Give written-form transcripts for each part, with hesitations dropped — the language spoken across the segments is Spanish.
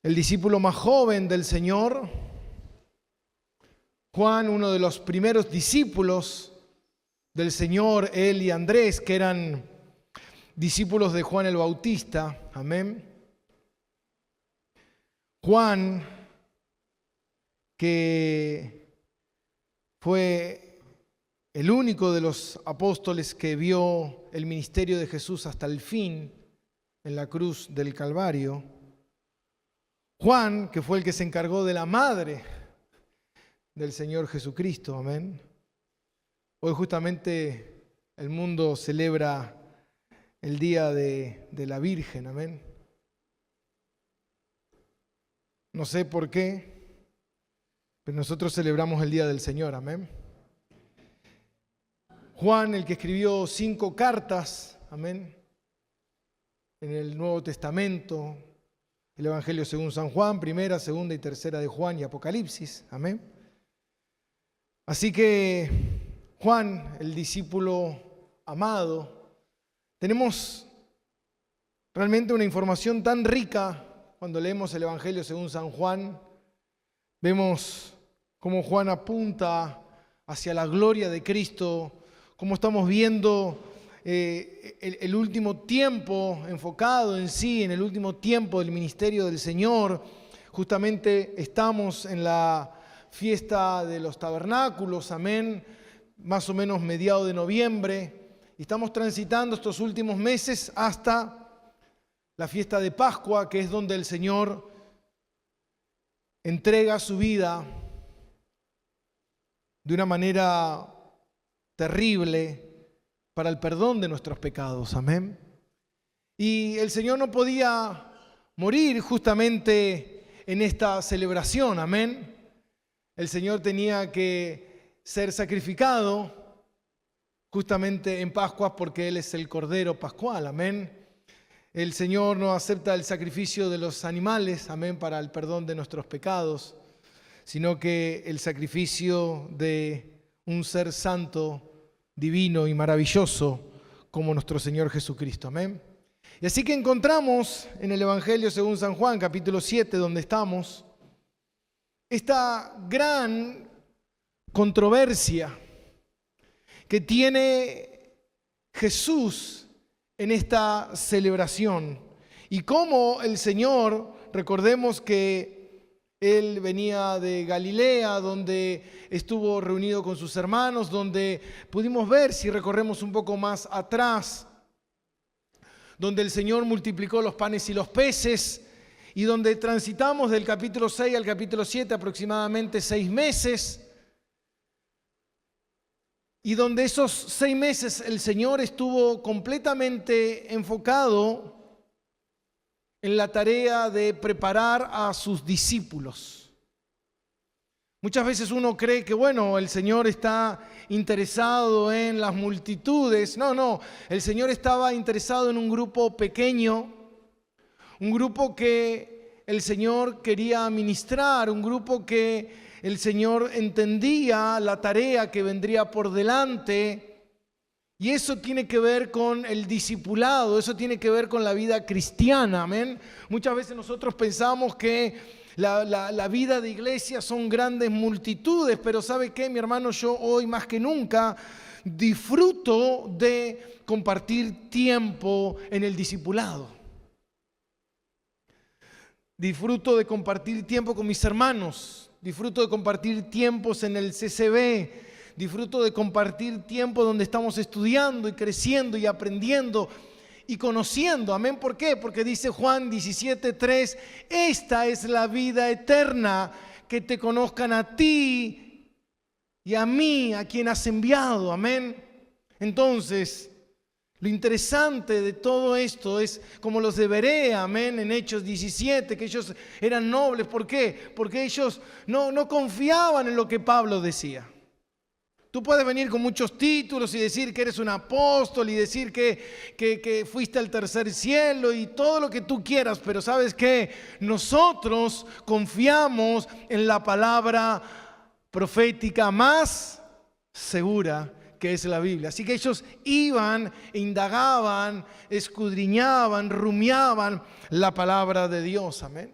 el discípulo más joven del Señor. Juan, uno de los primeros discípulos del Señor, él y Andrés, que eran discípulos de Juan el Bautista. Amén. Juan, que fue el único de los apóstoles que vio el ministerio de Jesús hasta el fin en la cruz del Calvario. Juan, que fue el que se encargó de la madre del Señor Jesucristo. Amén. Hoy justamente el mundo celebra el Día de la Virgen. Amén. No sé por qué, pero nosotros celebramos el Día del Señor. Amén. Juan, el que escribió 5 cartas, amén, en el Nuevo Testamento, el Evangelio según San Juan, primera, segunda y tercera de Juan y Apocalipsis. Amén. Así que Juan, el discípulo amado, tenemos realmente una información tan rica cuando leemos el Evangelio según San Juan. Vemos cómo Juan apunta hacia la gloria de Cristo, cómo estamos viendo el último tiempo enfocado en sí, en el último tiempo del ministerio del Señor. Justamente estamos en la fiesta de los tabernáculos, amén, más o menos mediados de noviembre, y estamos transitando estos últimos meses hasta la fiesta de Pascua, que es donde el Señor entrega su vida de una manera terrible para el perdón de nuestros pecados. Amén. Y el Señor no podía morir justamente en esta celebración. Amén. El Señor tenía que ser sacrificado justamente en Pascuas porque Él es el Cordero Pascual. Amén. El Señor no acepta el sacrificio de los animales, amén, para el perdón de nuestros pecados, sino que el sacrificio de un ser santo, divino y maravilloso como nuestro Señor Jesucristo. Amén. Y así que encontramos en el Evangelio según San Juan, capítulo 7, donde estamos, esta gran controversia que tiene Jesús en esta celebración. Y cómo el Señor, recordemos que Él venía de Galilea, donde estuvo reunido con sus hermanos, donde pudimos ver, si recorremos un poco más atrás, donde el Señor multiplicó los panes y los peces, y donde transitamos del capítulo 6 al capítulo 7 aproximadamente 6 meses, y donde esos 6 meses el Señor estuvo completamente enfocado en la tarea de preparar a sus discípulos. Muchas veces uno cree que, bueno, el Señor está interesado en las multitudes. No, el Señor estaba interesado en un grupo pequeño, un grupo que el Señor quería ministrar, un grupo que el Señor entendía la tarea que vendría por delante. Y eso tiene que ver con el discipulado, eso tiene que ver con la vida cristiana, amén. Muchas veces nosotros pensamos que la vida de iglesia son grandes multitudes, pero ¿sabe qué, mi hermano? Yo hoy más que nunca disfruto de compartir tiempo en el discipulado. Disfruto de compartir tiempo con mis hermanos, disfruto de compartir tiempos en el CCB, disfruto de compartir tiempo donde estamos estudiando y creciendo y aprendiendo y conociendo. Amén. ¿Por qué? Porque dice Juan 17:3, esta es la vida eterna, que te conozcan a ti y a mí, a quien has enviado. Amén. Entonces, lo interesante de todo esto es como los de Berea, amén, en Hechos 17, que ellos eran nobles. ¿Por qué? Porque ellos no confiaban en lo que Pablo decía. Tú puedes venir con muchos títulos y decir que eres un apóstol y decir que fuiste al tercer cielo y todo lo que tú quieras, pero ¿sabes qué? Nosotros confiamos en la palabra profética más segura, que es la Biblia. Así que ellos iban, indagaban, escudriñaban, rumiaban la palabra de Dios. Amén.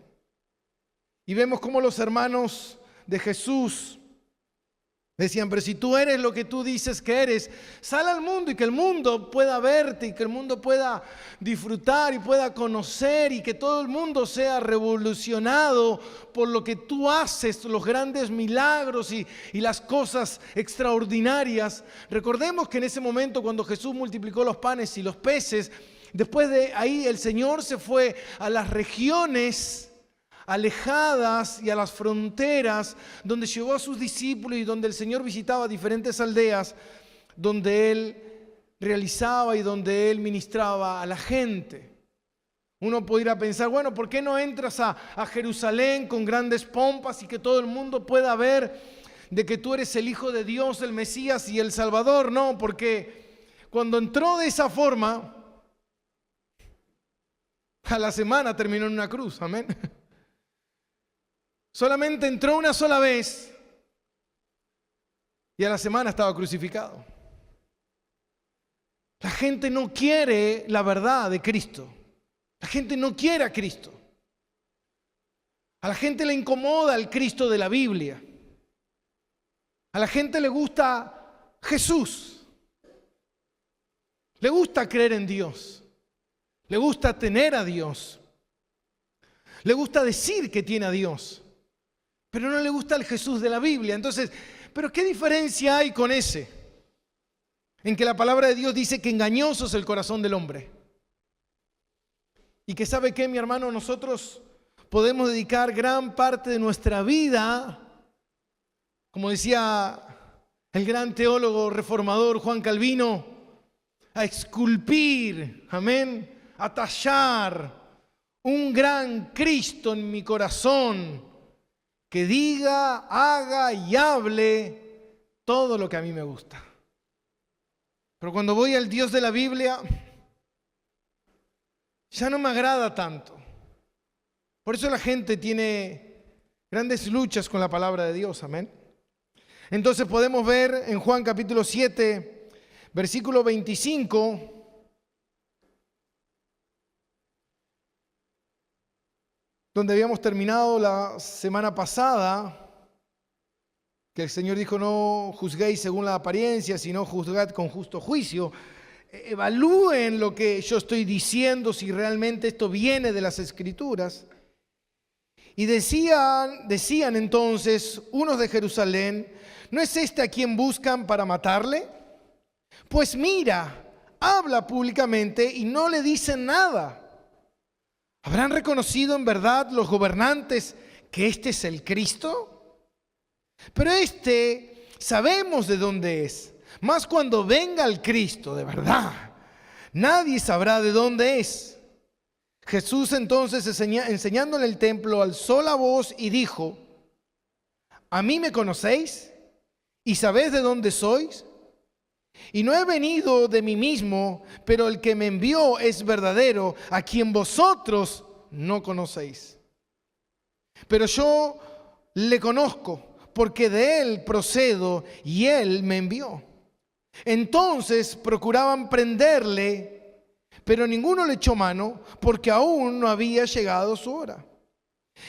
Y vemos cómo los hermanos de Jesús decían, pero si tú eres lo que tú dices que eres, sal al mundo y que el mundo pueda verte y que el mundo pueda disfrutar y pueda conocer y que todo el mundo sea revolucionado por lo que tú haces, los grandes milagros y las cosas extraordinarias. Recordemos que en ese momento cuando Jesús multiplicó los panes y los peces, después de ahí el Señor se fue a las regiones alejadas y a las fronteras, donde llevó a sus discípulos y donde el Señor visitaba diferentes aldeas, donde Él realizaba y donde Él ministraba a la gente. Uno podría pensar, bueno, ¿por qué no entras a Jerusalén con grandes pompas y que todo el mundo pueda ver de que tú eres el Hijo de Dios, el Mesías y el Salvador? No, porque cuando entró de esa forma, a la semana terminó en una cruz, amén. Solamente entró una sola vez y a la semana estaba crucificado. La gente no quiere la verdad de Cristo. La gente no quiere a Cristo. A la gente le incomoda el Cristo de la Biblia. A la gente le gusta Jesús. Le gusta creer en Dios. Le gusta tener a Dios. Le gusta decir que tiene a Dios. Pero no le gusta el Jesús de la Biblia. Entonces, ¿pero qué diferencia hay con ese? En que la palabra de Dios dice que engañoso es el corazón del hombre. Y que ¿sabe qué, mi hermano? Nosotros podemos dedicar gran parte de nuestra vida, como decía el gran teólogo reformador Juan Calvino, a esculpir, amén, a tallar un gran Cristo en mi corazón, que diga, haga y hable todo lo que a mí me gusta. Pero cuando voy al Dios de la Biblia, ya no me agrada tanto. Por eso la gente tiene grandes luchas con la palabra de Dios, amén. Entonces podemos ver en Juan capítulo 7, versículo 25, donde habíamos terminado la semana pasada, que el Señor dijo, no juzguéis según la apariencia, sino juzgad con justo juicio. Evalúen lo que yo estoy diciendo, si realmente esto viene de las Escrituras. Y decían entonces unos de Jerusalén, ¿no es este a quien buscan para matarle? Pues mira, habla públicamente y no le dicen nada. ¿Habrán reconocido en verdad los gobernantes que este es el Cristo? Pero sabemos de dónde es. Mas cuando venga el Cristo de verdad, nadie sabrá de dónde es. Jesús entonces, enseñando en el templo, alzó la voz y dijo, ¿a mí me conocéis? ¿Y sabéis de dónde sois? Y no he venido de mí mismo, pero el que me envió es verdadero, a quien vosotros no conocéis. Pero yo le conozco, porque de él procedo y él me envió. Entonces procuraban prenderle, pero ninguno le echó mano, porque aún no había llegado su hora.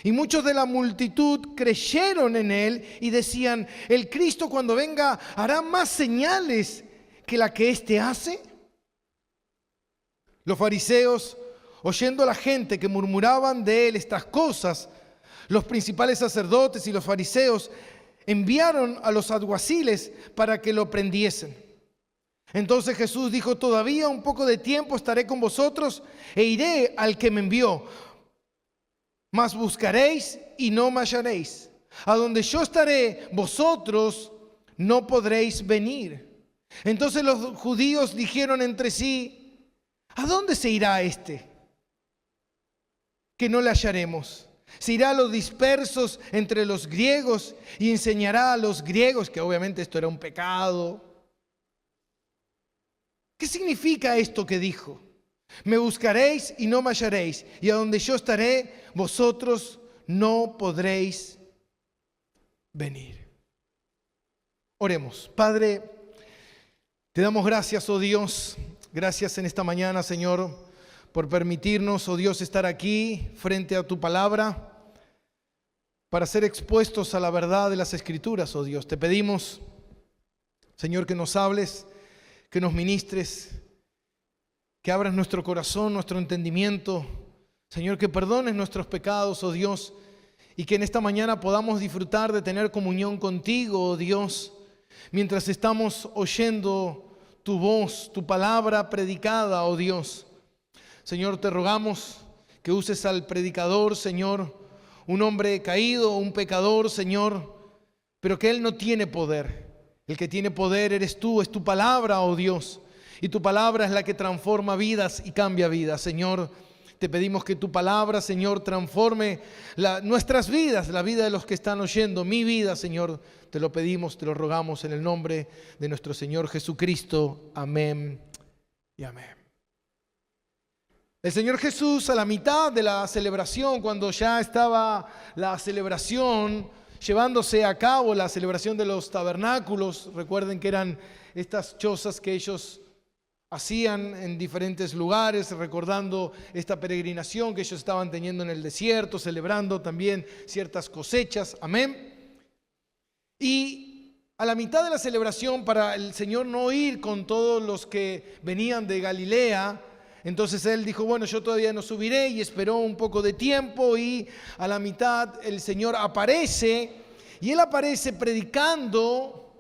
Y muchos de la multitud creyeron en él y decían, el Cristo cuando venga hará más señales que la que éste hace. Los fariseos, oyendo a la gente que murmuraban de él estas cosas, los principales sacerdotes y los fariseos enviaron a los alguaciles para que lo prendiesen. Entonces Jesús dijo, todavía un poco de tiempo estaré con vosotros e iré al que me envió. Mas buscaréis y no me hallaréis. A donde yo estaré, vosotros no podréis venir. Entonces los judíos dijeron entre sí, ¿a dónde se irá este? Que no le hallaremos. Se irá a los dispersos entre los griegos y enseñará a los griegos, que obviamente esto era un pecado. ¿Qué significa esto que dijo? Me buscaréis y no me hallaréis, y a donde yo estaré, vosotros no podréis venir. Oremos. Padre, te damos gracias, oh Dios, gracias en esta mañana, Señor, por permitirnos, oh Dios, estar aquí frente a tu palabra. para ser expuestos a la verdad de las Escrituras, oh Dios. Te pedimos, Señor, que nos hables, que nos ministres, que abras nuestro corazón, nuestro entendimiento. Señor, que perdones nuestros pecados, oh Dios, y que en esta mañana podamos disfrutar de tener comunión contigo, oh Dios, mientras estamos oyendo tu voz, tu palabra predicada, oh Dios. Señor, te rogamos que uses al predicador, Señor, un hombre caído, un pecador, Señor, pero que él no tiene poder. El que tiene poder eres tú, es tu palabra, oh Dios, y tu palabra es la que transforma vidas y cambia vidas, Señor. Te pedimos que tu palabra, Señor, transforme nuestras vidas, la vida de los que están oyendo, mi vida, Señor. Te lo pedimos, te lo rogamos en el nombre de nuestro Señor Jesucristo. Amén y amén. El Señor Jesús, a la mitad de la celebración, cuando ya estaba la celebración llevándose a cabo, la celebración de los tabernáculos, recuerden que eran estas chozas que ellos hacían en diferentes lugares, recordando esta peregrinación que ellos estaban teniendo en el desierto, celebrando también ciertas cosechas, amén. Y a la mitad de la celebración, para el Señor no ir con todos los que venían de Galilea, entonces Él dijo, bueno, yo todavía no subiré, y esperó un poco de tiempo, y a la mitad el Señor aparece, y Él aparece predicando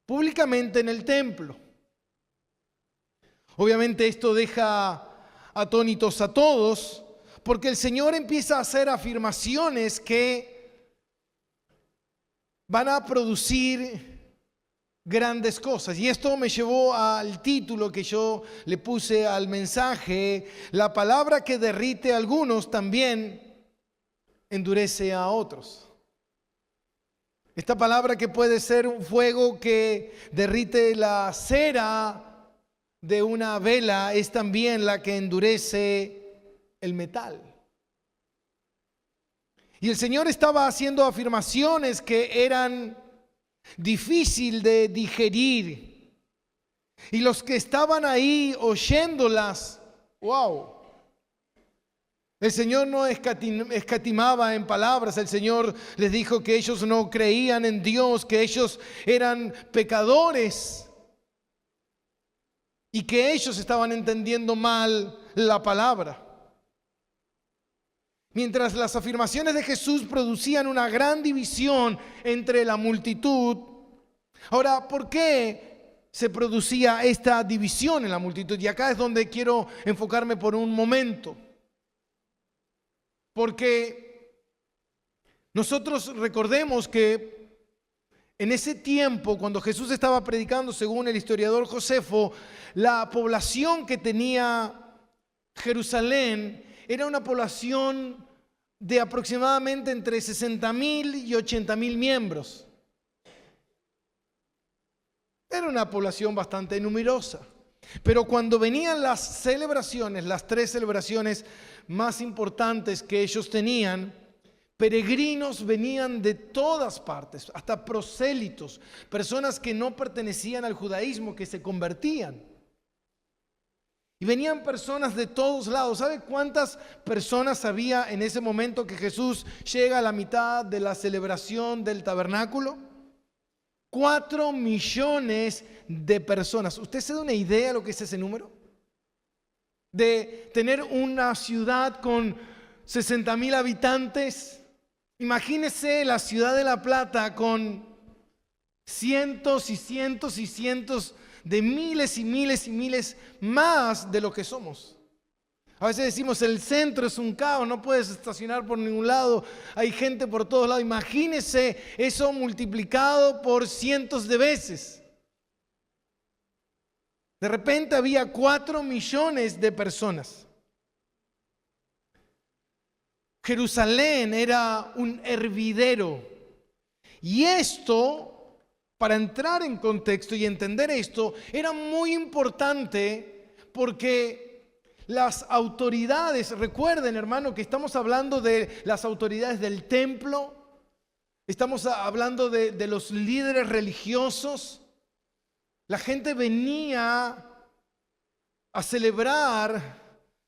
públicamente en el templo. Obviamente esto deja atónitos a todos, porque el Señor empieza a hacer afirmaciones que van a producir grandes cosas. Y esto me llevó al título que yo le puse al mensaje: la palabra que derrite a algunos también endurece a otros. Esta palabra, que puede ser un fuego que derrite la cera de una vela, es también la que endurece el metal. Y el Señor estaba haciendo afirmaciones que eran difícil de digerir, y los que estaban ahí oyéndolas, wow, el Señor no escatimaba en palabras. El Señor les dijo que ellos no creían en Dios, que ellos eran pecadores y que ellos estaban entendiendo mal la palabra. Mientras las afirmaciones de Jesús producían una gran división entre la multitud. Ahora, ¿por qué se producía esta división en la multitud? Y acá es donde quiero enfocarme por un momento. Porque nosotros recordemos que en ese tiempo, cuando Jesús estaba predicando, según el historiador Josefo, la población que tenía Jerusalén era una población de aproximadamente entre 60,000 y 80,000 miembros. Era una población bastante numerosa. Pero cuando venían las celebraciones, las 3 celebraciones más importantes que ellos tenían, peregrinos venían de todas partes, hasta prosélitos, personas que no pertenecían al judaísmo, que se convertían. Y venían personas de todos lados. ¿Sabe cuántas personas había en ese momento que Jesús llega a la mitad de la celebración del tabernáculo? 4 millones de personas. ¿Usted se da una idea de lo que es ese número? De tener una ciudad con 60,000 habitantes. Imagínese la ciudad de La Plata con cientos y cientos y cientos de miles y miles y miles más de lo que somos. A veces decimos el centro es un caos, no puedes estacionar por ningún lado, hay gente por todos lados. Imagínese eso multiplicado por cientos de veces. De repente había 4 millones de personas. Jerusalén era un hervidero. Y esto, para entrar en contexto y entender esto, era muy importante porque las autoridades, recuerden, hermano, que estamos hablando de las autoridades del templo, estamos hablando de los líderes religiosos. La gente venía a celebrar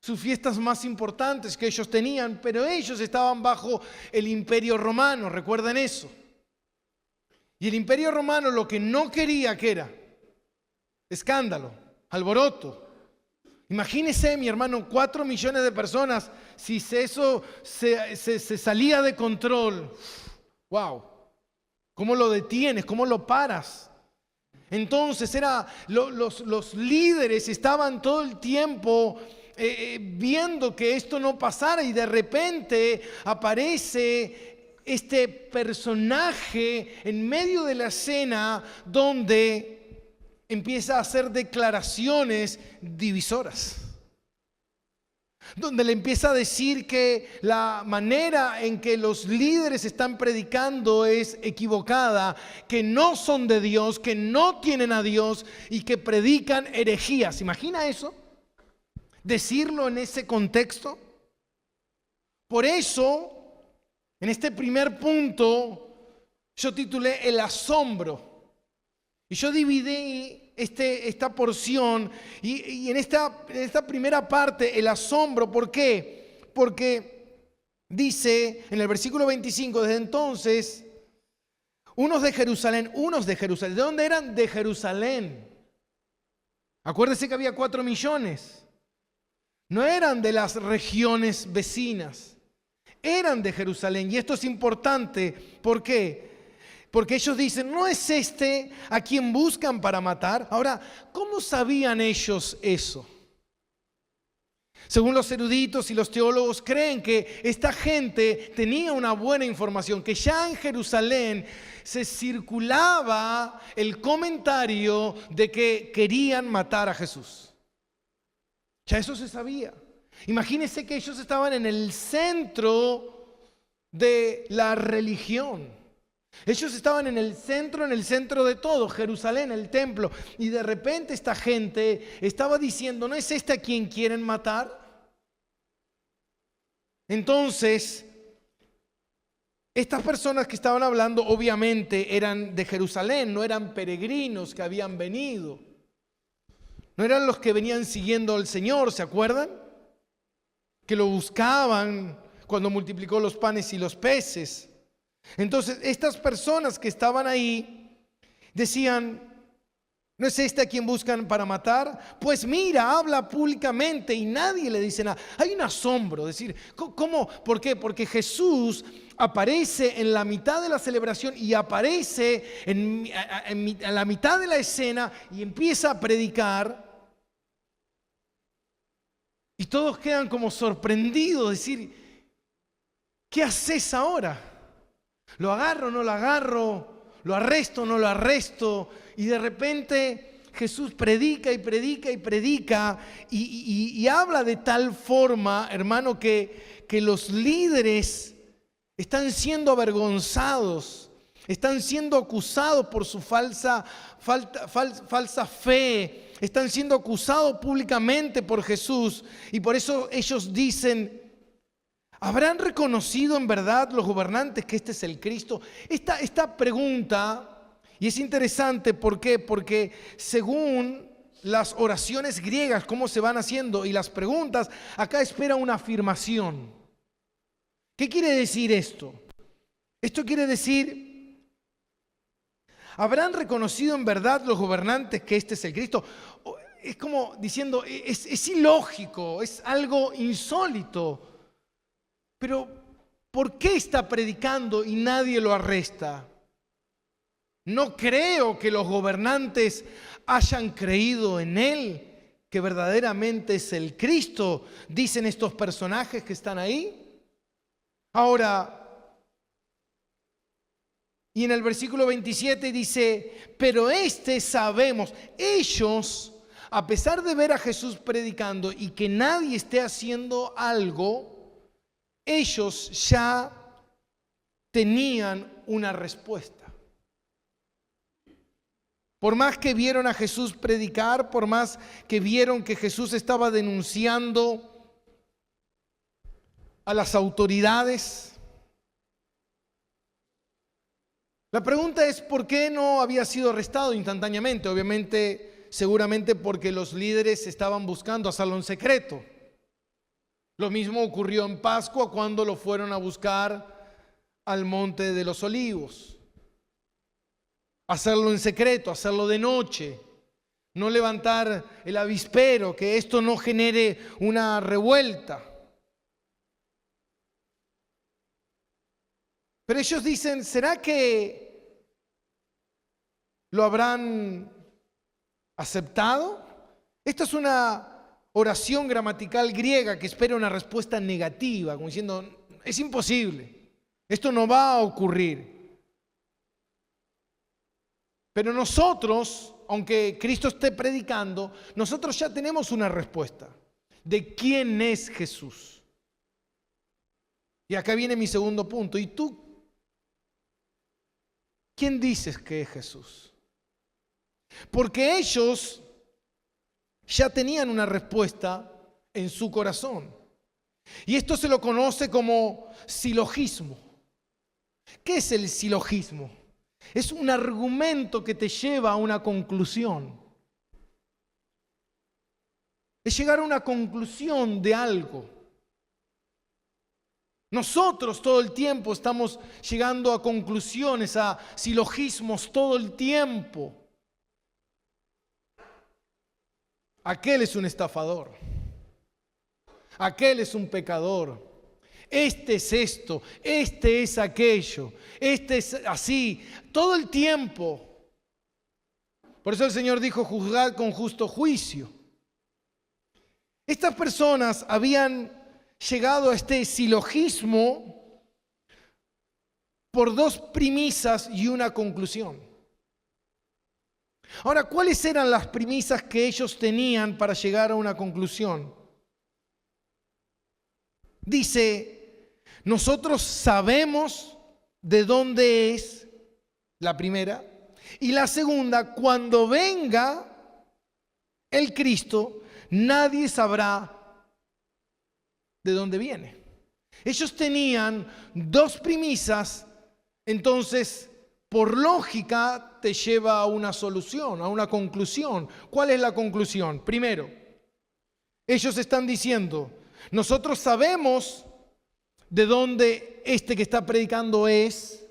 sus fiestas más importantes que ellos tenían, pero ellos estaban bajo el Imperio Romano, ¿recuerdan eso? Y el Imperio Romano lo que no quería, ¿qué era? Escándalo, alboroto. Imagínese, mi hermano, 4 millones de personas, si eso se salía de control. ¡Wow! ¿Cómo lo detienes? ¿Cómo lo paras? Entonces los líderes estaban todo el tiempo viendo que esto no pasara, y de repente aparece este personaje en medio de la escena donde empieza a hacer declaraciones divisoras, donde le empieza a decir que la manera en que los líderes están predicando es equivocada, que no son de Dios, que no tienen a Dios y que predican herejías. ¿Se imagina eso? Decirlo en ese contexto. Por eso, en este primer punto, yo titulé el asombro. Y yo dividí esta porción y en esta primera parte el asombro. ¿Por qué? Porque dice en el versículo 25, desde entonces, unos de Jerusalén. ¿De dónde eran? De Jerusalén. Acuérdese que había 4 millones. No eran de las regiones vecinas, eran de Jerusalén. Y esto es importante. ¿Por qué? Porque ellos dicen, ¿no es este a quien buscan para matar? Ahora, ¿cómo sabían ellos eso? Según los eruditos y los teólogos, creen que esta gente tenía una buena información, que ya en Jerusalén se circulaba el comentario de que querían matar a Jesús. Ya eso se sabía. Imagínense que ellos estaban en el centro de la religión. Ellos estaban en el centro de todo, Jerusalén, el templo. Y de repente esta gente estaba diciendo, ¿no es este a quien quieren matar? Entonces, estas personas que estaban hablando obviamente eran de Jerusalén, no eran peregrinos que habían venido. No eran los que venían siguiendo al Señor, ¿se acuerdan? Que lo buscaban cuando multiplicó los panes y los peces. Entonces, estas personas que estaban ahí decían, ¿no es este a quien buscan para matar? Pues mira, habla públicamente y nadie le dice nada. Hay un asombro, decir, ¿cómo? ¿Por qué? Porque Jesús aparece en la mitad de la celebración y aparece en la mitad de la escena y empieza a predicar. Y todos quedan como sorprendidos, decir, ¿qué haces ahora? ¿Lo agarro, no lo agarro? ¿Lo arresto, no lo arresto? Y de repente Jesús predica y predica y predica y habla de tal forma, hermano, que los líderes están siendo avergonzados, están siendo acusados por su falsa fe, están siendo acusados públicamente por Jesús. Y por eso ellos dicen, ¿habrán reconocido en verdad los gobernantes que este es el Cristo? Esta pregunta, y es interesante, ¿por qué? Porque según las oraciones griegas, cómo se van haciendo, y las preguntas, acá espera una afirmación. ¿Qué quiere decir esto? Esto quiere decir, ¿habrán reconocido en verdad los gobernantes que este es el Cristo? Es como diciendo, es ilógico, es algo insólito. Pero, ¿por qué está predicando y nadie lo arresta? No creo que los gobernantes hayan creído en él, que verdaderamente es el Cristo, dicen estos personajes que están ahí. Ahora, y en el versículo 27 dice, pero sabemos, ellos, a pesar de ver a Jesús predicando y que nadie esté haciendo algo, ellos ya tenían una respuesta. Por más que vieron a Jesús predicar, por más que vieron que Jesús estaba denunciando a las autoridades, la pregunta es ¿por qué no había sido arrestado instantáneamente? Obviamente, seguramente porque los líderes estaban buscando hacerlo en secreto. Lo mismo ocurrió en Pascua cuando lo fueron a buscar al Monte de los Olivos. Hacerlo en secreto, hacerlo de noche, no levantar el avispero, que esto no genere una revuelta. Pero ellos dicen, ¿será que lo habrán aceptado? Esta es una oración gramatical griega que espera una respuesta negativa, como diciendo, es imposible, esto no va a ocurrir. Pero nosotros, aunque Cristo esté predicando, nosotros ya tenemos una respuesta de quién es Jesús. Y acá viene mi segundo punto. ¿Y tú? ¿Quién dices que es Jesús? Porque ellos ya tenían una respuesta en su corazón. Y esto se lo conoce como silogismo. ¿Qué es el silogismo? Es un argumento que te lleva a una conclusión. Es llegar a una conclusión de algo. Nosotros todo el tiempo estamos llegando a conclusiones, a silogismos todo el tiempo. Aquel es un estafador. Aquel es un pecador. Este es esto, este es aquello, este es así, todo el tiempo. Por eso el Señor dijo, juzgad con justo juicio. Estas personas habían llegado a este silogismo por dos premisas y una conclusión. Ahora, ¿cuáles eran las premisas que ellos tenían para llegar a una conclusión? Dice, nosotros sabemos de dónde es la primera. Y la segunda, cuando venga el Cristo, nadie sabrá de dónde viene. Ellos tenían dos premisas, entonces por lógica te lleva a una solución, a una conclusión. ¿Cuál es la conclusión? Primero, ellos están diciendo, nosotros sabemos de dónde este que está predicando es,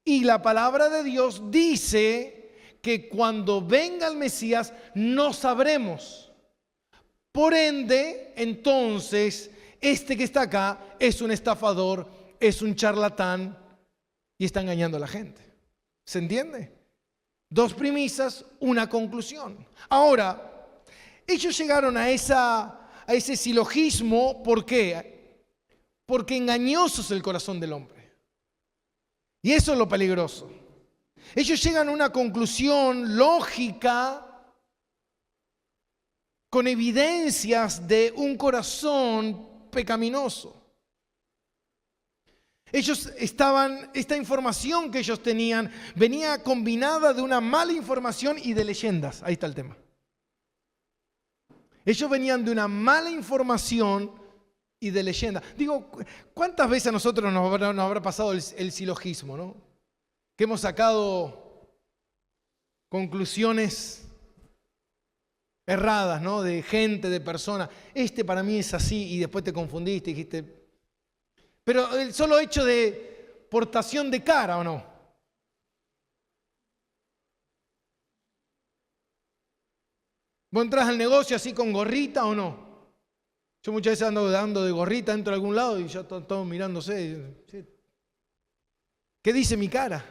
y la palabra de Dios dice que cuando venga el Mesías no sabremos. Por ende, entonces, este que está acá es un estafador, es un charlatán y está engañando a la gente. ¿Se entiende? Dos premisas, una conclusión. Ahora, ellos llegaron a ese silogismo, ¿por qué? Porque engañoso es el corazón del hombre. Y eso es lo peligroso. Ellos llegan a una conclusión lógica con evidencias de un corazón pecaminoso. Esta información que ellos tenían venía combinada de una mala información y de leyendas. Ahí está el tema. Ellos venían de una mala información y de leyenda. Digo, ¿cuántas veces a nosotros nos habrá pasado el silogismo, ¿no? Que hemos sacado conclusiones erradas, ¿no? De gente, de personas. Este para mí es así y después te confundiste y dijiste. Pero el solo hecho de portación de cara, ¿o no? ¿Vos entras al negocio así con gorrita o no? Yo muchas veces ando dando de gorrita dentro de algún lado y ya todos mirándose. ¿Qué dice mi cara?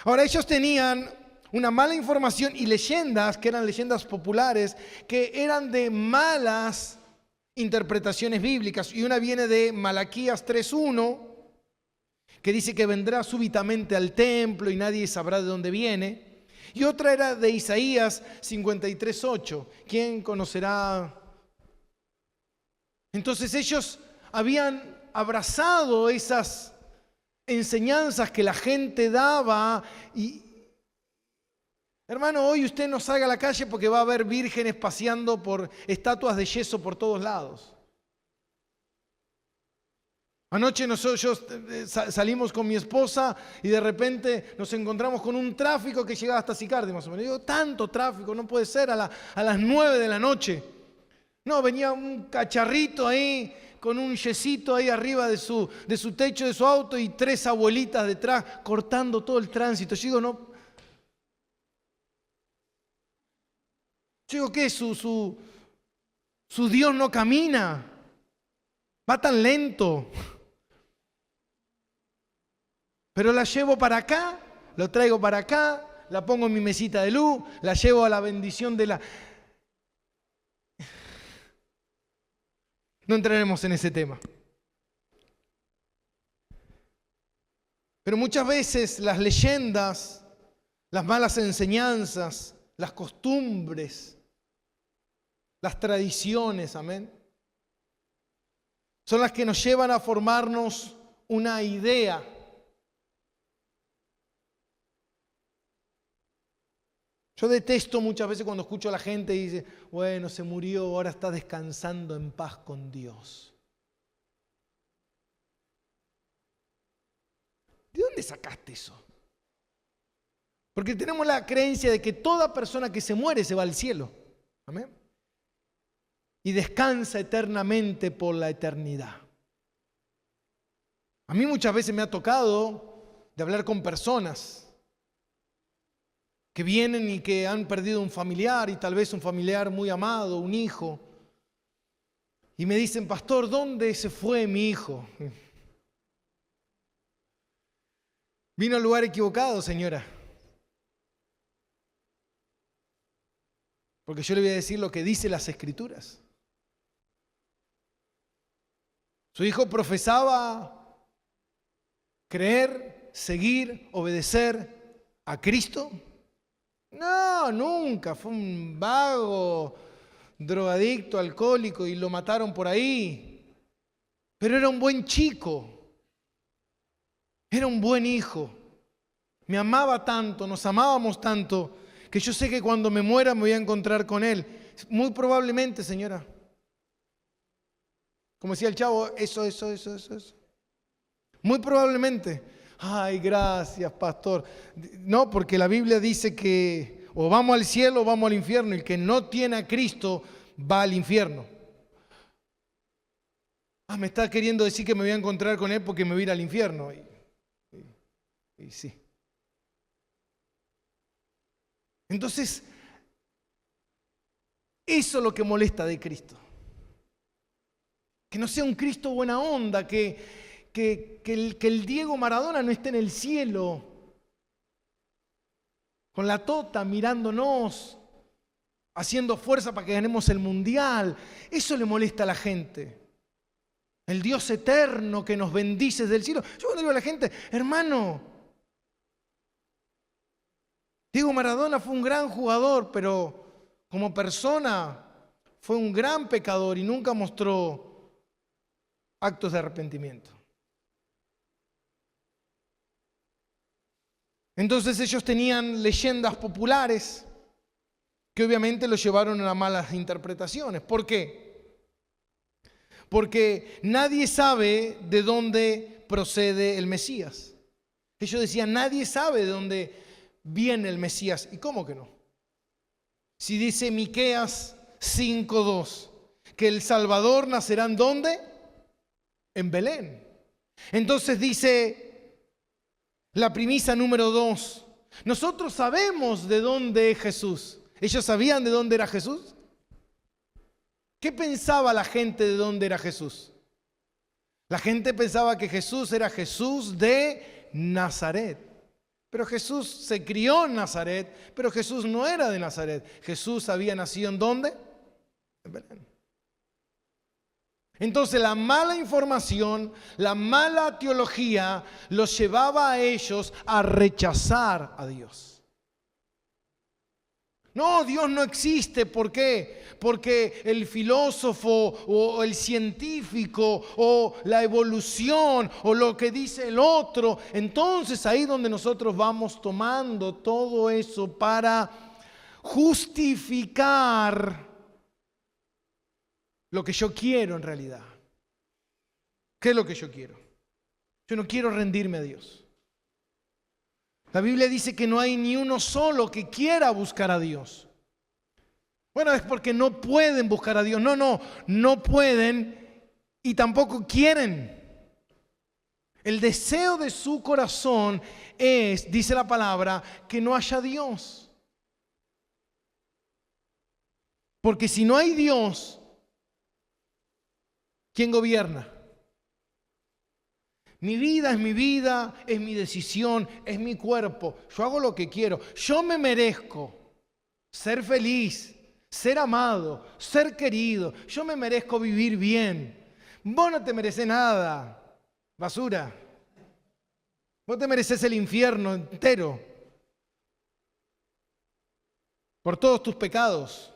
Ahora, ellos tenían una mala información y leyendas, que eran leyendas populares, que eran de malas interpretaciones bíblicas. Y una viene de Malaquías 3:1, que dice que vendrá súbitamente al templo y nadie sabrá de dónde viene. Y otra era de Isaías 53:8. ¿Quién conocerá? Entonces ellos habían abrazado esas enseñanzas que la gente daba y, hermano, hoy usted no salga a la calle porque va a haber vírgenes paseando por estatuas de yeso por todos lados. Anoche nosotros salimos con mi esposa y de repente nos encontramos con un tráfico que llegaba hasta Sicardi más o menos. Digo, tanto tráfico, no puede ser a las 9 de la noche. No, venía un cacharrito ahí con un yesito ahí arriba de su techo de su auto y 3 abuelitas detrás cortando todo el tránsito. Yo digo, no. Yo digo, ¿qué? Su Dios no camina. Va tan lento. Pero la llevo para acá, lo traigo para acá, la pongo en mi mesita de luz, la llevo a la bendición de la... No entraremos en ese tema. Pero muchas veces las leyendas, las malas enseñanzas, las costumbres, las tradiciones, amén, son las que nos llevan a formarnos una idea. Yo detesto muchas veces cuando escucho a la gente y dice, bueno, se murió, ahora está descansando en paz con Dios. ¿De dónde sacaste eso? Porque tenemos la creencia de que toda persona que se muere se va al cielo. Amén. Y descansa eternamente por la eternidad. A mí muchas veces me ha tocado de hablar con personas que vienen y que han perdido un familiar, y tal vez un familiar muy amado, un hijo, y me dicen, pastor, ¿dónde se fue mi hijo? Vino al lugar equivocado, señora. Porque yo le voy a decir lo que dice las Escrituras. Su hijo profesaba creer, seguir, obedecer a Cristo. No, nunca. Fue un vago, drogadicto, alcohólico y lo mataron por ahí. Pero era un buen chico. Era un buen hijo. Me amaba tanto, nos amábamos tanto, que yo sé que cuando me muera me voy a encontrar con él. Muy probablemente, señora. Como decía el chavo, eso. Muy probablemente. Ay, gracias, pastor. No, porque la Biblia dice que o vamos al cielo o vamos al infierno. El que no tiene a Cristo va al infierno. Me está queriendo decir que me voy a encontrar con él porque me voy a ir al infierno. Y sí. Entonces, eso es lo que molesta de Cristo. Que no sea un Cristo buena onda, que el Diego Maradona no esté en el cielo, con la tota mirándonos, haciendo fuerza para que ganemos el mundial. Eso le molesta a la gente. El Dios eterno que nos bendice desde el cielo. Yo cuando digo a la gente, hermano, Diego Maradona fue un gran jugador, pero como persona fue un gran pecador y nunca mostró actos de arrepentimiento. Entonces ellos tenían leyendas populares que obviamente los llevaron a malas interpretaciones. ¿Por qué? Porque nadie sabe de dónde procede el Mesías. Ellos decían, nadie sabe de dónde viene el Mesías. ¿Y cómo que no? Si dice Miqueas 5:2, que el Salvador nacerá ¿en dónde? En Belén. Entonces dice la premisa número 2. Nosotros sabemos de dónde es Jesús. ¿Ellos sabían de dónde era Jesús? ¿Qué pensaba la gente de dónde era Jesús? La gente pensaba que Jesús era Jesús de Nazaret. Pero Jesús se crió en Nazaret, pero Jesús no era de Nazaret. Jesús había nacido ¿en dónde? En Belén. Entonces la mala información, la mala teología los llevaba a ellos a rechazar a Dios. No, Dios no existe. ¿Por qué? Porque el filósofo o el científico o la evolución o lo que dice el otro. Entonces ahí donde nosotros vamos tomando todo eso para justificar lo que yo quiero en realidad. ¿Qué es lo que yo quiero? Yo no quiero rendirme a Dios. La Biblia dice que no hay ni uno solo que quiera buscar a Dios. Bueno, es porque no pueden buscar a Dios. No pueden y tampoco quieren. El deseo de su corazón es, dice la palabra, que no haya Dios. Porque si no hay Dios, ¿quién gobierna? Mi vida, es mi decisión, es mi cuerpo. Yo hago lo que quiero. Yo me merezco ser feliz, ser amado, ser querido. Yo me merezco vivir bien. Vos no te mereces nada, basura. Vos te mereces el infierno entero por todos tus pecados.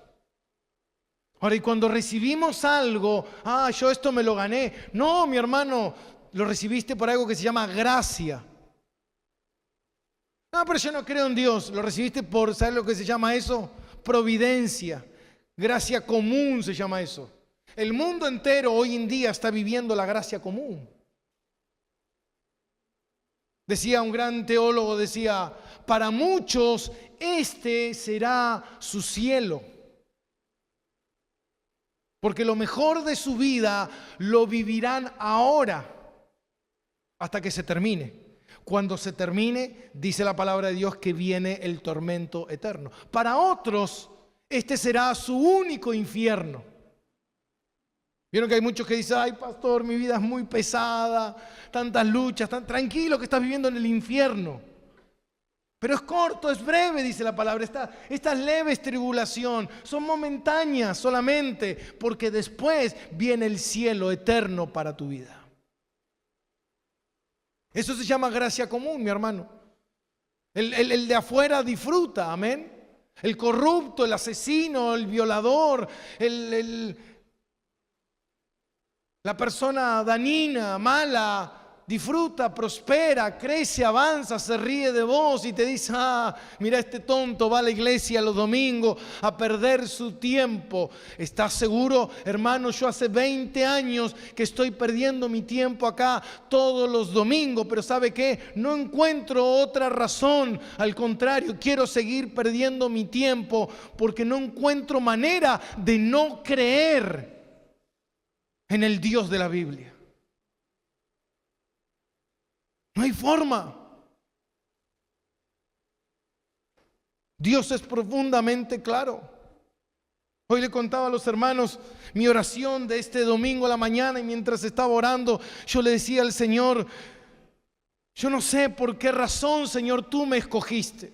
Ahora, y cuando recibimos algo, yo esto me lo gané. No, mi hermano, lo recibiste por algo que se llama gracia. No, pero yo no creo en Dios. Lo recibiste por, ¿sabes lo que se llama eso? Providencia. Gracia común se llama eso. El mundo entero hoy en día está viviendo la gracia común. Decía un gran teólogo, decía, para muchos este será su cielo. Porque lo mejor de su vida lo vivirán ahora, hasta que se termine. Cuando se termine, dice la palabra de Dios que viene el tormento eterno. Para otros, este será su único infierno. Vieron que hay muchos que dicen, ay pastor, mi vida es muy pesada, tantas luchas, tranquilo que estás viviendo en el infierno. Pero es corto, es breve, dice la palabra. Estas leves tribulación son momentáneas solamente, porque después viene el cielo eterno para tu vida. Eso se llama gracia común, mi hermano. El de afuera disfruta, amén. El corrupto, el asesino, el violador, la persona dañina, mala, disfruta, prospera, crece, avanza, se ríe de vos y te dice, mira este tonto va a la iglesia los domingos a perder su tiempo. ¿Estás seguro? Hermano, yo hace 20 años que estoy perdiendo mi tiempo acá todos los domingos, pero ¿sabe qué? No encuentro otra razón. Al contrario, quiero seguir perdiendo mi tiempo porque no encuentro manera de no creer en el Dios de la Biblia. No hay forma. Dios es profundamente claro. Hoy le contaba a los hermanos mi oración de este domingo a la mañana y mientras estaba orando yo le decía al Señor, yo no sé por qué razón, Señor, tú me escogiste.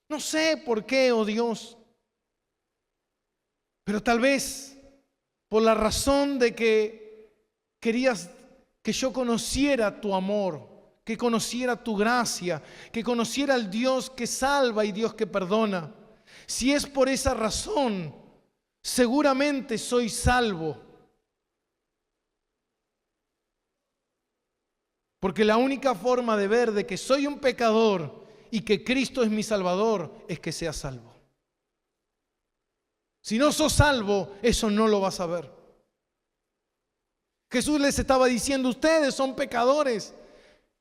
No sé por qué, oh Dios. Pero tal vez por la razón de que querías que yo conociera tu amor, que conociera tu gracia, que conociera al Dios que salva y Dios que perdona. Si es por esa razón, seguramente soy salvo. Porque la única forma de ver de que soy un pecador y que Cristo es mi Salvador es que sea salvo. Si no sos salvo, eso no lo vas a ver. Jesús les estaba diciendo, ustedes son pecadores.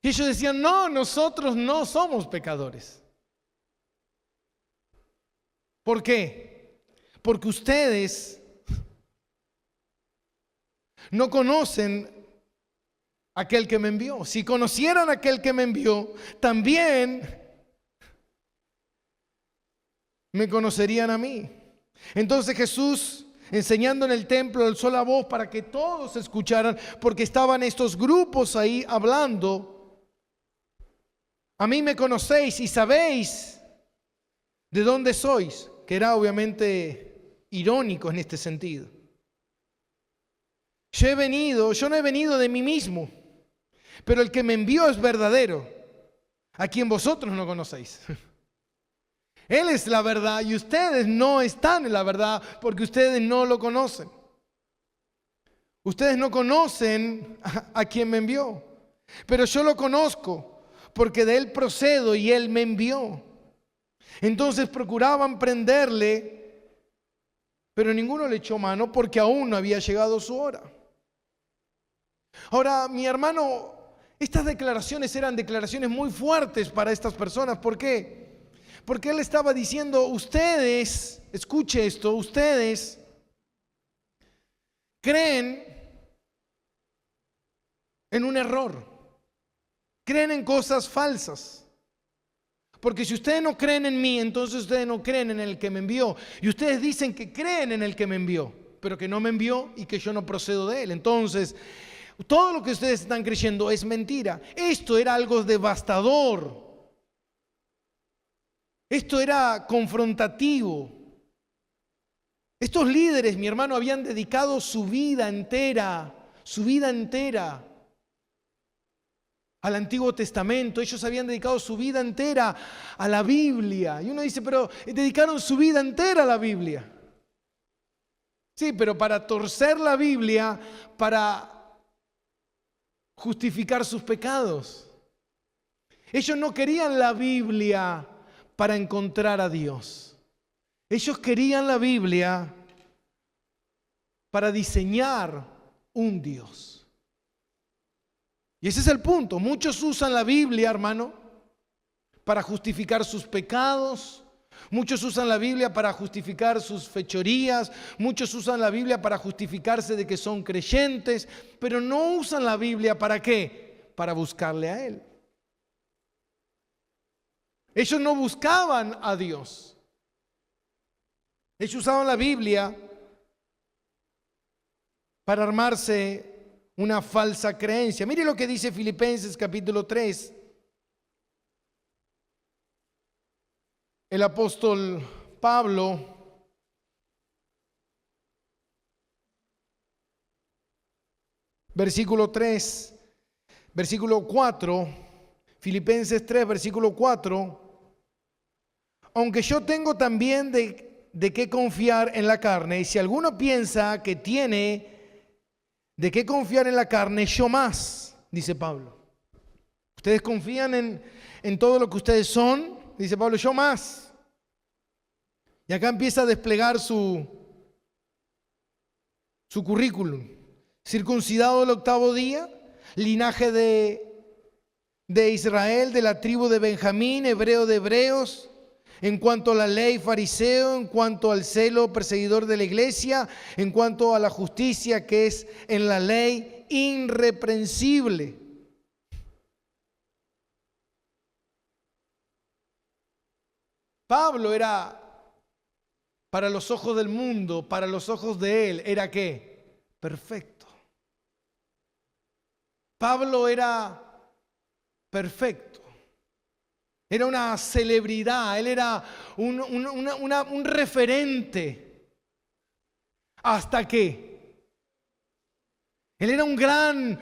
Y ellos decían, no, nosotros no somos pecadores. ¿Por qué? Porque ustedes no conocen a aquel que me envió. Si conocieran a aquel que me envió, también me conocerían a mí. Entonces Jesús, enseñando en el templo, alzó la voz para que todos escucharan, porque estaban estos grupos ahí hablando. A mí me conocéis y sabéis de dónde sois, que era obviamente irónico en este sentido. Yo no he venido de mí mismo, pero el que me envió es verdadero, a quien vosotros no conocéis. Él es la verdad y ustedes no están en la verdad porque ustedes no lo conocen. Ustedes no conocen a quien me envió, pero yo lo conozco porque de él procedo y él me envió. Entonces procuraban prenderle, pero ninguno le echó mano porque aún no había llegado su hora. Ahora, mi hermano, estas declaraciones eran declaraciones muy fuertes para estas personas. ¿Por qué? Porque él estaba diciendo, ustedes, escuche esto, ustedes creen en un error, creen en cosas falsas. Porque si ustedes no creen en mí, entonces ustedes no creen en el que me envió. Y ustedes dicen que creen en el que me envió, pero que no me envió y que yo no procedo de él. Entonces, todo lo que ustedes están creyendo es mentira. Esto era algo devastador. Esto era confrontativo. Estos líderes, mi hermano, habían dedicado su vida entera al Antiguo Testamento. Ellos habían dedicado su vida entera a la Biblia. Y uno dice, pero dedicaron su vida entera a la Biblia. Sí, pero para torcer la Biblia, para justificar sus pecados. Ellos no querían la Biblia para encontrar a Dios. Ellos querían la Biblia para diseñar un Dios. Y ese es el punto. Muchos usan la Biblia, hermano, para justificar sus pecados. Muchos usan la Biblia para justificar sus fechorías. Muchos usan la Biblia para justificarse de que son creyentes. Pero no usan la Biblia ¿para qué? Para buscarle a Él. Ellos no buscaban a Dios. Ellos usaban la Biblia para armarse una falsa creencia. Mire lo que dice Filipenses capítulo 3. El apóstol Pablo versículo 3, versículo 4, Filipenses 3, versículo 4. Aunque yo tengo también de qué confiar en la carne, y si alguno piensa que tiene de qué confiar en la carne, yo más, dice Pablo. Ustedes confían en todo lo que ustedes son, dice Pablo, yo más. Y acá empieza a desplegar su currículum. Circuncidado el 8º día, linaje de Israel, de la tribu de Benjamín, hebreo de hebreos. En cuanto a la ley, fariseo. En cuanto al celo, perseguidor de la iglesia. En cuanto a la justicia que es en la ley, irreprensible. Pablo era, para los ojos del mundo, para los ojos de él, ¿era qué? Perfecto. Pablo era perfecto. Era una celebridad, él era un referente. Hasta que él era un gran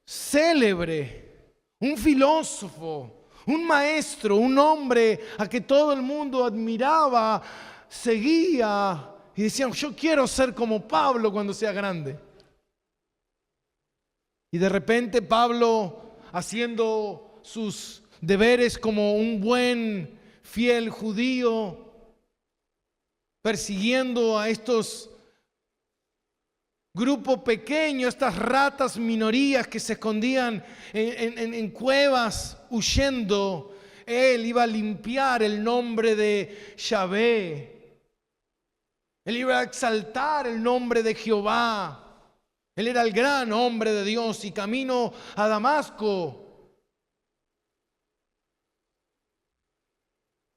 célebre, un filósofo, un maestro, un hombre a que todo el mundo admiraba, seguía y decían, yo quiero ser como Pablo cuando sea grande. Y de repente Pablo, haciendo sus deberes como un buen fiel judío, persiguiendo a estos grupos pequeños, estas ratas minorías que se escondían en cuevas huyendo. Él iba a limpiar el nombre de Yahvé. Él iba a exaltar el nombre de Jehová. Él era el gran hombre de Dios y camino a Damasco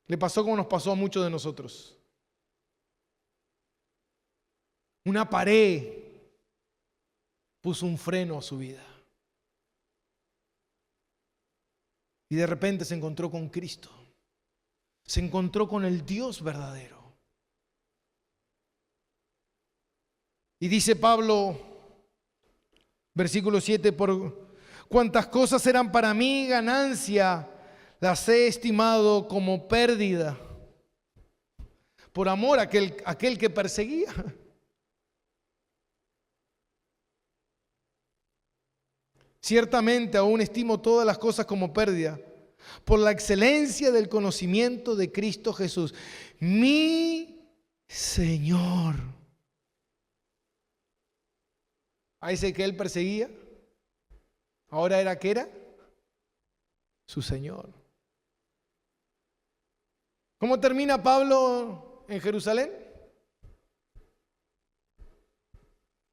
le pasó como nos pasó a muchos de nosotros. Una pared puso un freno a su vida. Y de repente se encontró con Cristo. Se encontró con el Dios verdadero. Y dice Pablo, versículo 7, por cuantas cosas eran para mí ganancia, las he estimado como pérdida, por amor a aquel que perseguía. Ciertamente aún estimo todas las cosas como pérdida, por la excelencia del conocimiento de Cristo Jesús, mi Señor. A ese que él perseguía, ahora era ¿qué era? Su Señor. ¿Cómo termina Pablo en Jerusalén?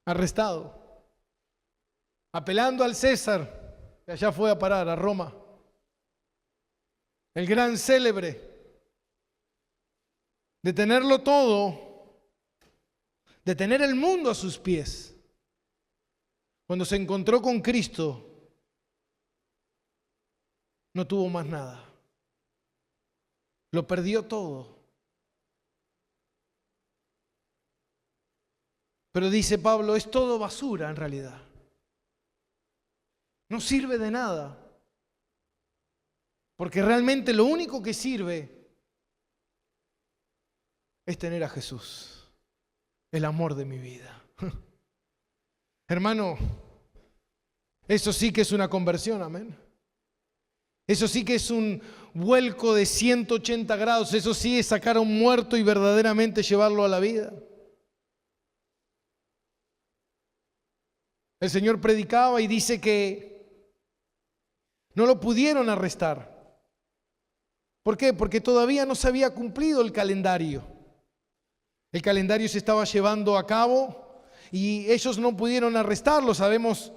Arrestado, apelando al César, que allá fue a parar, a Roma. El gran célebre de tenerlo todo, de tener el mundo a sus pies. Cuando se encontró con Cristo, no tuvo más nada. Lo perdió todo. Pero dice Pablo, es todo basura en realidad. No sirve de nada. Porque realmente lo único que sirve es tener a Jesús, el amor de mi vida. Hermano, eso sí que es una conversión, amén. Eso sí que es un vuelco de 180 grados. Eso sí es sacar a un muerto y verdaderamente llevarlo a la vida. El Señor predicaba y dice que no lo pudieron arrestar. ¿Por qué? Porque todavía no se había cumplido el calendario. El calendario se estaba llevando a cabo y ellos no pudieron arrestarlo. Sabemos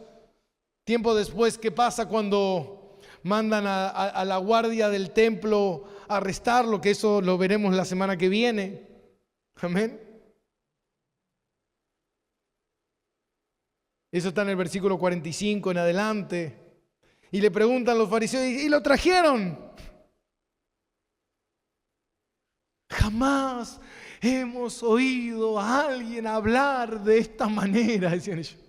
tiempo después qué pasa cuando mandan a la guardia del templo a arrestarlo, que eso lo veremos la semana que viene. Amén. Eso está en el versículo 45 en adelante. Y le preguntan los fariseos, ¿y lo trajeron? Jamás hemos oído a alguien hablar de esta manera, decían ellos.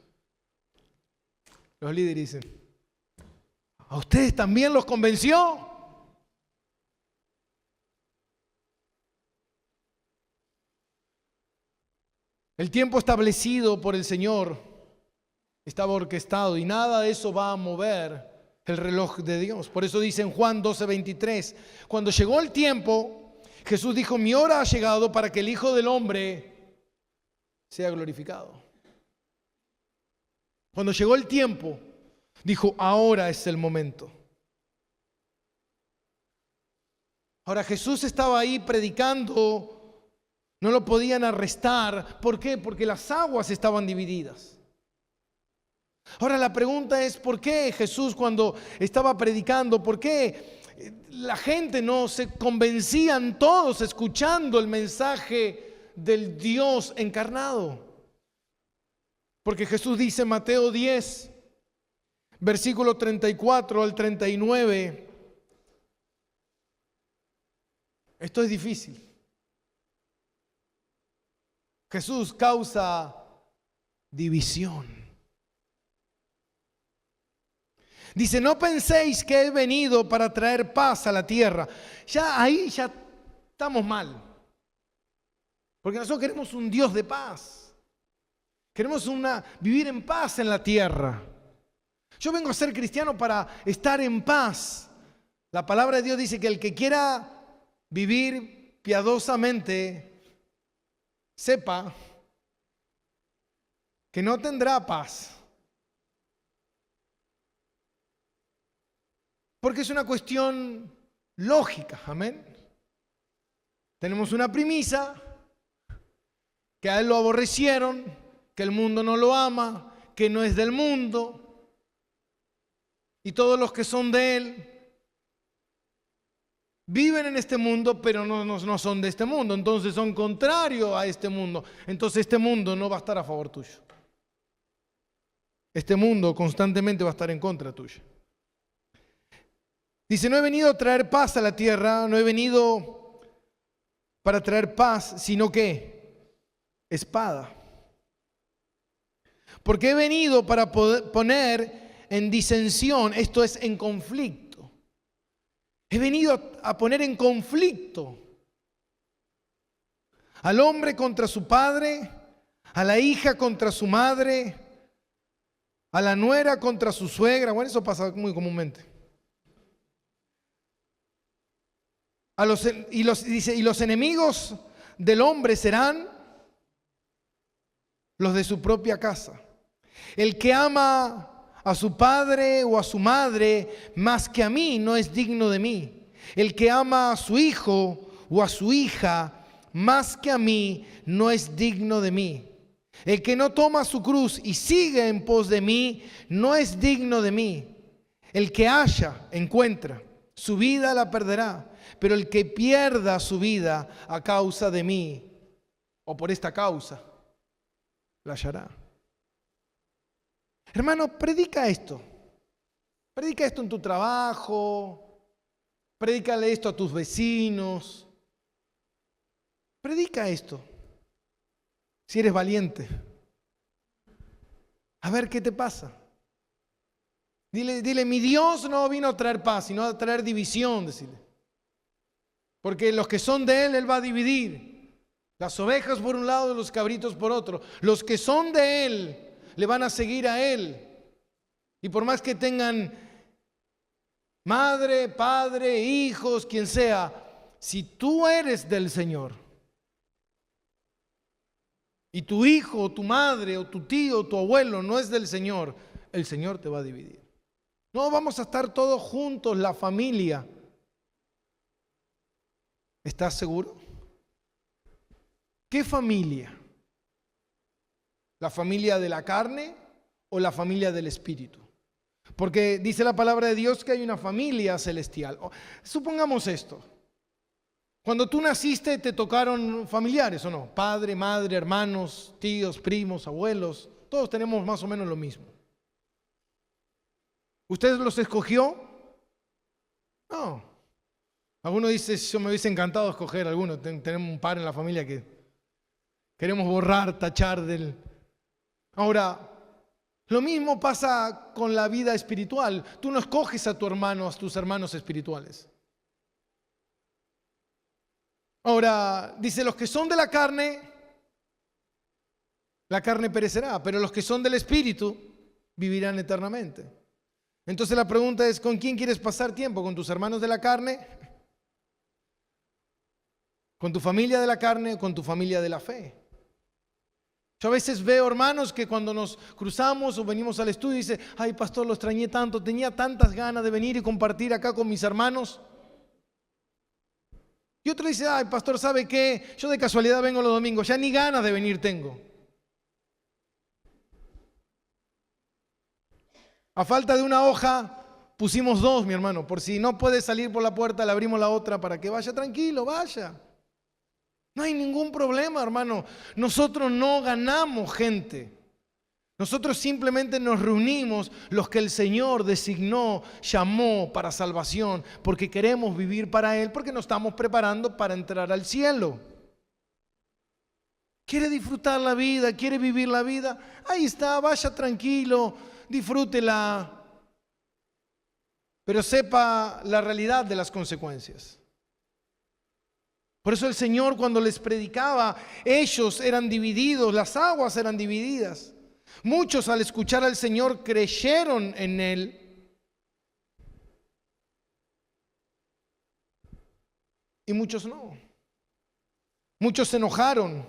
Los líderes dicen, ¿a ustedes también los convenció? El tiempo establecido por el Señor estaba orquestado y nada de eso va a mover el reloj de Dios. Por eso dice en Juan 12:23, cuando llegó el tiempo, Jesús dijo, mi hora ha llegado para que el Hijo del Hombre sea glorificado. Cuando llegó el tiempo, dijo, ahora es el momento. Ahora Jesús estaba ahí predicando, no lo podían arrestar. ¿Por qué? Porque las aguas estaban divididas. Ahora la pregunta es, ¿por qué Jesús cuando estaba predicando, por qué la gente no se convencían todos escuchando el mensaje del Dios encarnado? Porque Jesús dice en Mateo 10, versículo 34 al 39, esto es difícil. Jesús causa división. Dice, no penséis que he venido para traer paz a la tierra. Ya ahí ya estamos mal. Porque nosotros queremos un Dios de paz. Queremos vivir en paz en la tierra. Yo vengo a ser cristiano para estar en paz. La palabra de Dios dice que el que quiera vivir piadosamente, sepa que no tendrá paz. Porque es una cuestión lógica, amén. Tenemos una premisa, que a él lo aborrecieron, que el mundo no lo ama, que no es del mundo, y todos los que son de él viven en este mundo, pero no son de este mundo, entonces son contrarios a este mundo. Entonces este mundo no va a estar a favor tuyo. Este mundo constantemente va a estar en contra tuya. Dice, no he venido a traer paz a la tierra, no he venido para traer paz, sino que espada. Porque he venido para poner en disensión, esto es en conflicto. He venido a poner en conflicto al hombre contra su padre, a la hija contra su madre, a la nuera contra su suegra. Bueno, eso pasa muy comúnmente. Dice, y los enemigos del hombre serán los de su propia casa. El que ama a su padre o a su madre más que a mí no es digno de mí. El que ama a su hijo o a su hija más que a mí, no es digno de mí. El que no toma su cruz y sigue en pos de mí, no es digno de mí. El que halla, encuentra. Su vida la perderá. Pero el que pierda su vida a causa de mí, o por esta causa, la hallará. Hermano, predica esto. Predica esto en tu trabajo. Predícale esto a tus vecinos. Predica esto. Si eres valiente. A ver qué te pasa. Dile, mi Dios no vino a traer paz, sino a traer división, decirle. Porque los que son de Él va a dividir. Las ovejas por un lado y los cabritos por otro. Los que son de Él le van a seguir a Él. Y por más que tengan madre, padre, hijos, quien sea, si tú eres del Señor y tu hijo, o tu madre, o tu tío, o tu abuelo no es del Señor, el Señor te va a dividir. No vamos a estar todos juntos, la familia. ¿Estás seguro? ¿Qué familia? ¿La familia de la carne o la familia del espíritu? Porque dice la palabra de Dios que hay una familia celestial. Supongamos esto. Cuando tú naciste te tocaron familiares, ¿o no? Padre, madre, hermanos, tíos, primos, abuelos. Todos tenemos más o menos lo mismo. ¿Usted los escogió? No. Alguno dice, yo me hubiese encantado escoger alguno. Tenemos un par en la familia que queremos borrar, tachar del... Ahora, lo mismo pasa con la vida espiritual. Tú no escoges a tu hermano, a tus hermanos espirituales. Ahora, dice, los que son de la carne perecerá, pero los que son del espíritu vivirán eternamente. Entonces la pregunta es, ¿con quién quieres pasar tiempo? ¿Con tus hermanos de la carne? ¿Con tu familia de la carne o con tu familia de la fe? Yo a veces veo hermanos que cuando nos cruzamos o venimos al estudio dicen, ay pastor, lo extrañé tanto, tenía tantas ganas de venir y compartir acá con mis hermanos. Y otro dice, ay pastor, ¿sabe qué? Yo de casualidad vengo los domingos, ya ni ganas de venir tengo. A falta de una hoja pusimos dos, mi hermano, por si no puede salir por la puerta, le abrimos la otra para que vaya tranquilo, vaya. No hay ningún problema, hermano. Nosotros no ganamos gente. Nosotros simplemente nos reunimos los que el Señor designó, llamó para salvación, porque queremos vivir para Él, porque nos estamos preparando para entrar al cielo. ¿Quiere disfrutar la vida? ¿Quiere vivir la vida? Ahí está, vaya tranquilo, disfrútela, pero sepa la realidad de las consecuencias. Por eso el Señor, cuando les predicaba, ellos eran divididos, las aguas eran divididas. Muchos al escuchar al Señor creyeron en Él. Y muchos no. Muchos se enojaron,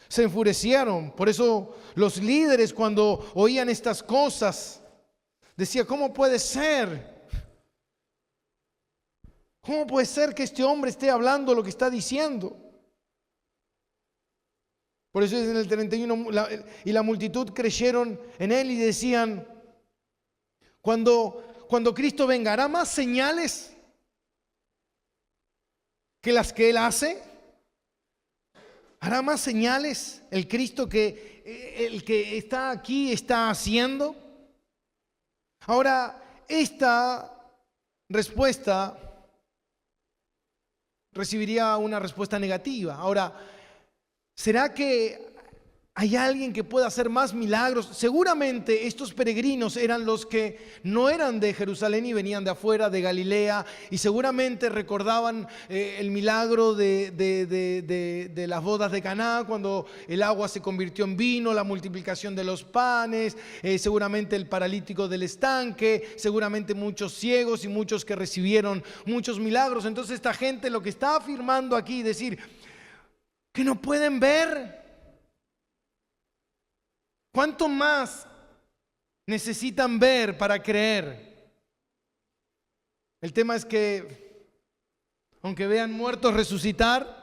se enfurecieron. Por eso los líderes, cuando oían estas cosas, decían, ¿cómo puede ser? ¿Cómo puede ser que este hombre esté hablando lo que está diciendo? Por eso es en el 31, y la multitud creyeron en Él y decían, cuando Cristo venga, ¿hará más señales que las que Él hace? ¿Hará más señales el Cristo que el que está aquí está haciendo? Ahora, esta respuesta recibiría una respuesta negativa. Ahora, ¿será que hay alguien que pueda hacer más milagros? Seguramente estos peregrinos eran los que no eran de Jerusalén y venían de afuera, de Galilea, y seguramente recordaban el milagro de las bodas de Caná, cuando el agua se convirtió en vino, la multiplicación de los panes, seguramente el paralítico del estanque, seguramente muchos ciegos y muchos que recibieron muchos milagros. Entonces esta gente lo que está afirmando aquí, decir que no pueden ver. ¿Cuánto más necesitan ver para creer? El tema es que aunque vean muertos resucitar,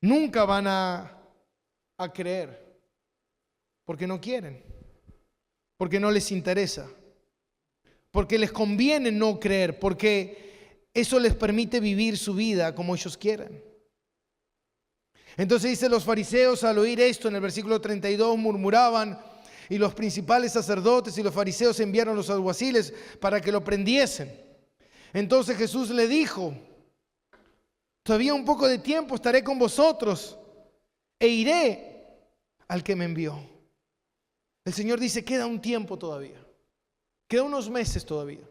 nunca van a creer, porque no quieren, porque no les interesa, porque les conviene no creer, porque eso les permite vivir su vida como ellos quieran. Entonces dice, los fariseos al oír esto, en el versículo 32, murmuraban, y los principales sacerdotes y los fariseos enviaron a los alguaciles para que lo prendiesen. Entonces Jesús le dijo, todavía un poco de tiempo estaré con vosotros e iré al que me envió. El Señor dice, queda un tiempo todavía, queda unos meses todavía,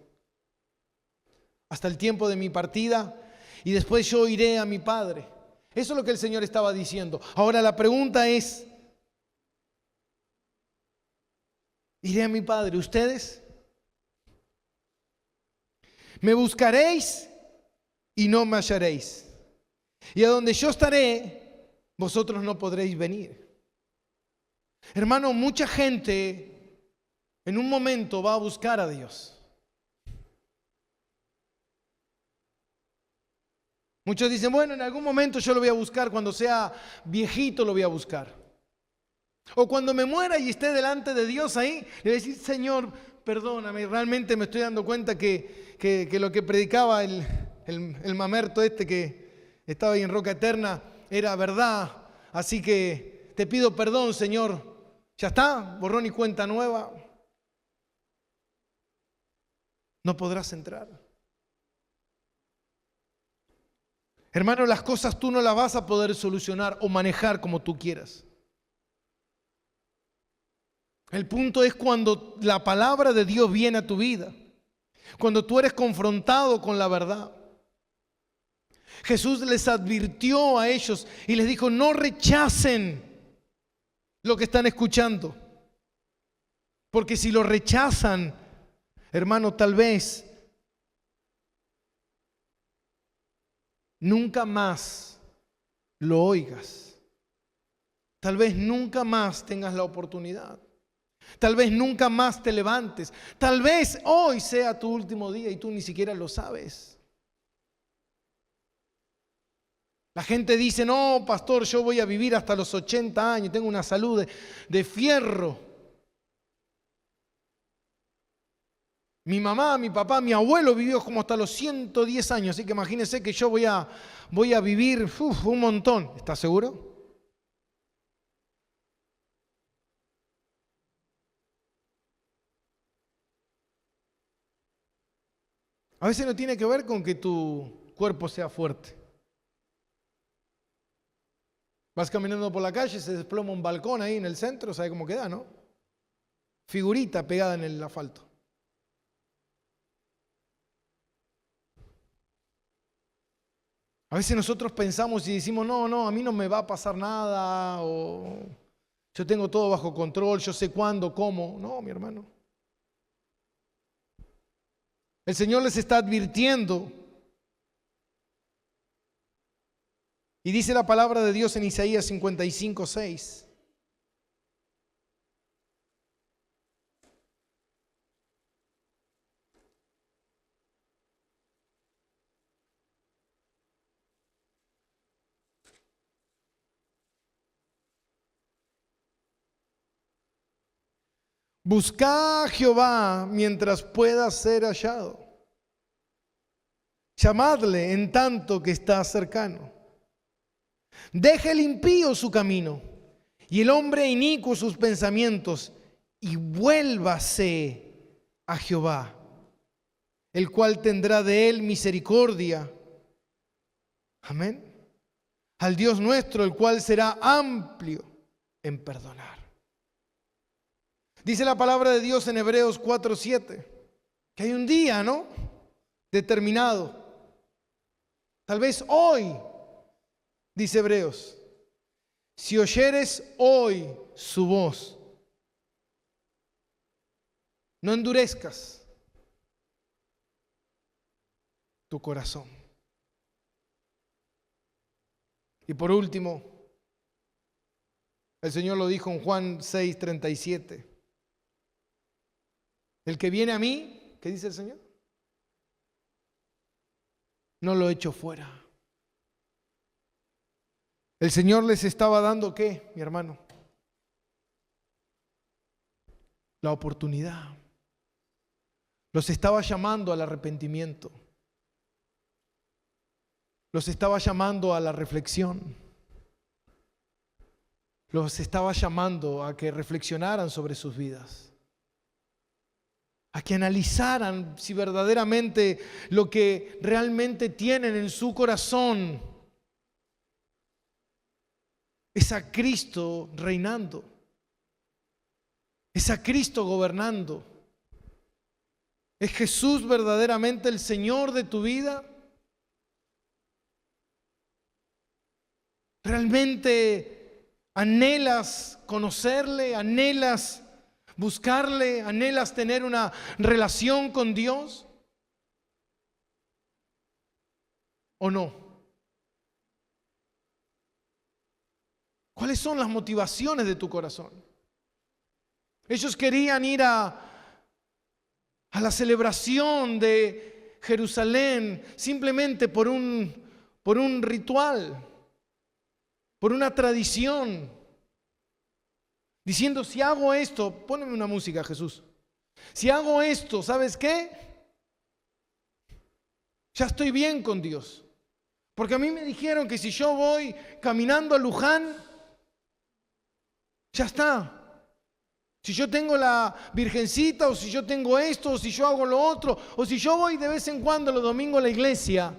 hasta el tiempo de mi partida, y después yo iré a mi Padre. Eso es lo que el Señor estaba diciendo. Ahora la pregunta es, iré a mi Padre, ¿ustedes? Me buscaréis y no me hallaréis. Y a donde yo estaré, vosotros no podréis venir. Hermano, mucha gente en un momento va a buscar a Dios. Muchos dicen, bueno, en algún momento yo lo voy a buscar, cuando sea viejito lo voy a buscar. O cuando me muera y esté delante de Dios ahí, le voy a decir, Señor, perdóname, realmente me estoy dando cuenta que lo que predicaba el mamerto este que estaba ahí en Roca Eterna era verdad. Así que te pido perdón, Señor. Ya está, borrón y cuenta nueva. No podrás entrar. Hermano, las cosas tú no las vas a poder solucionar o manejar como tú quieras. El punto es cuando la palabra de Dios viene a tu vida, cuando tú eres confrontado con la verdad. Jesús les advirtió a ellos y les dijo, no rechacen lo que están escuchando, porque si lo rechazan, hermano, tal vez nunca más lo oigas. Tal vez nunca más tengas la oportunidad. Tal vez nunca más te levantes. Tal vez hoy sea tu último día y tú ni siquiera lo sabes. La gente dice, no, pastor, yo voy a vivir hasta los 80 años, tengo una salud de fierro. Mi mamá, mi papá, mi abuelo vivió como hasta los 110 años, así que imagínense que yo voy a vivir un montón. ¿Estás seguro? A veces no tiene que ver con que tu cuerpo sea fuerte. Vas caminando por la calle, se desploma un balcón ahí en el centro, ¿sabe cómo queda, no? Figurita pegada en el asfalto. A veces nosotros pensamos y decimos, no, a mí no me va a pasar nada, o yo tengo todo bajo control, yo sé cuándo, cómo. No, mi hermano. El Señor les está advirtiendo. Y dice la palabra de Dios en Isaías 55:6. Buscad a Jehová mientras pueda ser hallado. Llamadle en tanto que está cercano. Deje el impío su camino y el hombre inicuo sus pensamientos, y vuélvase a Jehová, el cual tendrá de él misericordia. Amén. Al Dios nuestro, el cual será amplio en perdonar. Dice la palabra de Dios en Hebreos 4:7, que hay un día, ¿no?, determinado. Tal vez hoy, dice Hebreos, si oyeres hoy su voz, no endurezcas tu corazón. Y por último, el Señor lo dijo en Juan 6:37. El que viene a mí, ¿qué dice el Señor? no lo echo fuera. El Señor les estaba dando, ¿qué, mi hermano? La oportunidad. Los estaba llamando al arrepentimiento. Los estaba llamando a la reflexión. Los estaba llamando a que reflexionaran sobre sus vidas. A que analizaran si verdaderamente lo que realmente tienen en su corazón es a Cristo reinando. Es a Cristo gobernando. ¿Es Jesús verdaderamente el Señor de tu vida? ¿Realmente anhelas conocerle? ¿Anhelas buscarle? ¿Anhelas tener una relación con Dios? ¿O no? ¿Cuáles son las motivaciones de tu corazón? Ellos querían ir a la celebración de Jerusalén simplemente por un ritual, por una tradición, diciendo, si hago esto, póneme una música, Jesús. Si hago esto, ¿sabes qué? Ya estoy bien con Dios. Porque a mí me dijeron que si yo voy caminando a Luján, ya está. Si yo tengo la virgencita, o si yo tengo esto, o si yo hago lo otro, o si yo voy de vez en cuando los domingos a la iglesia,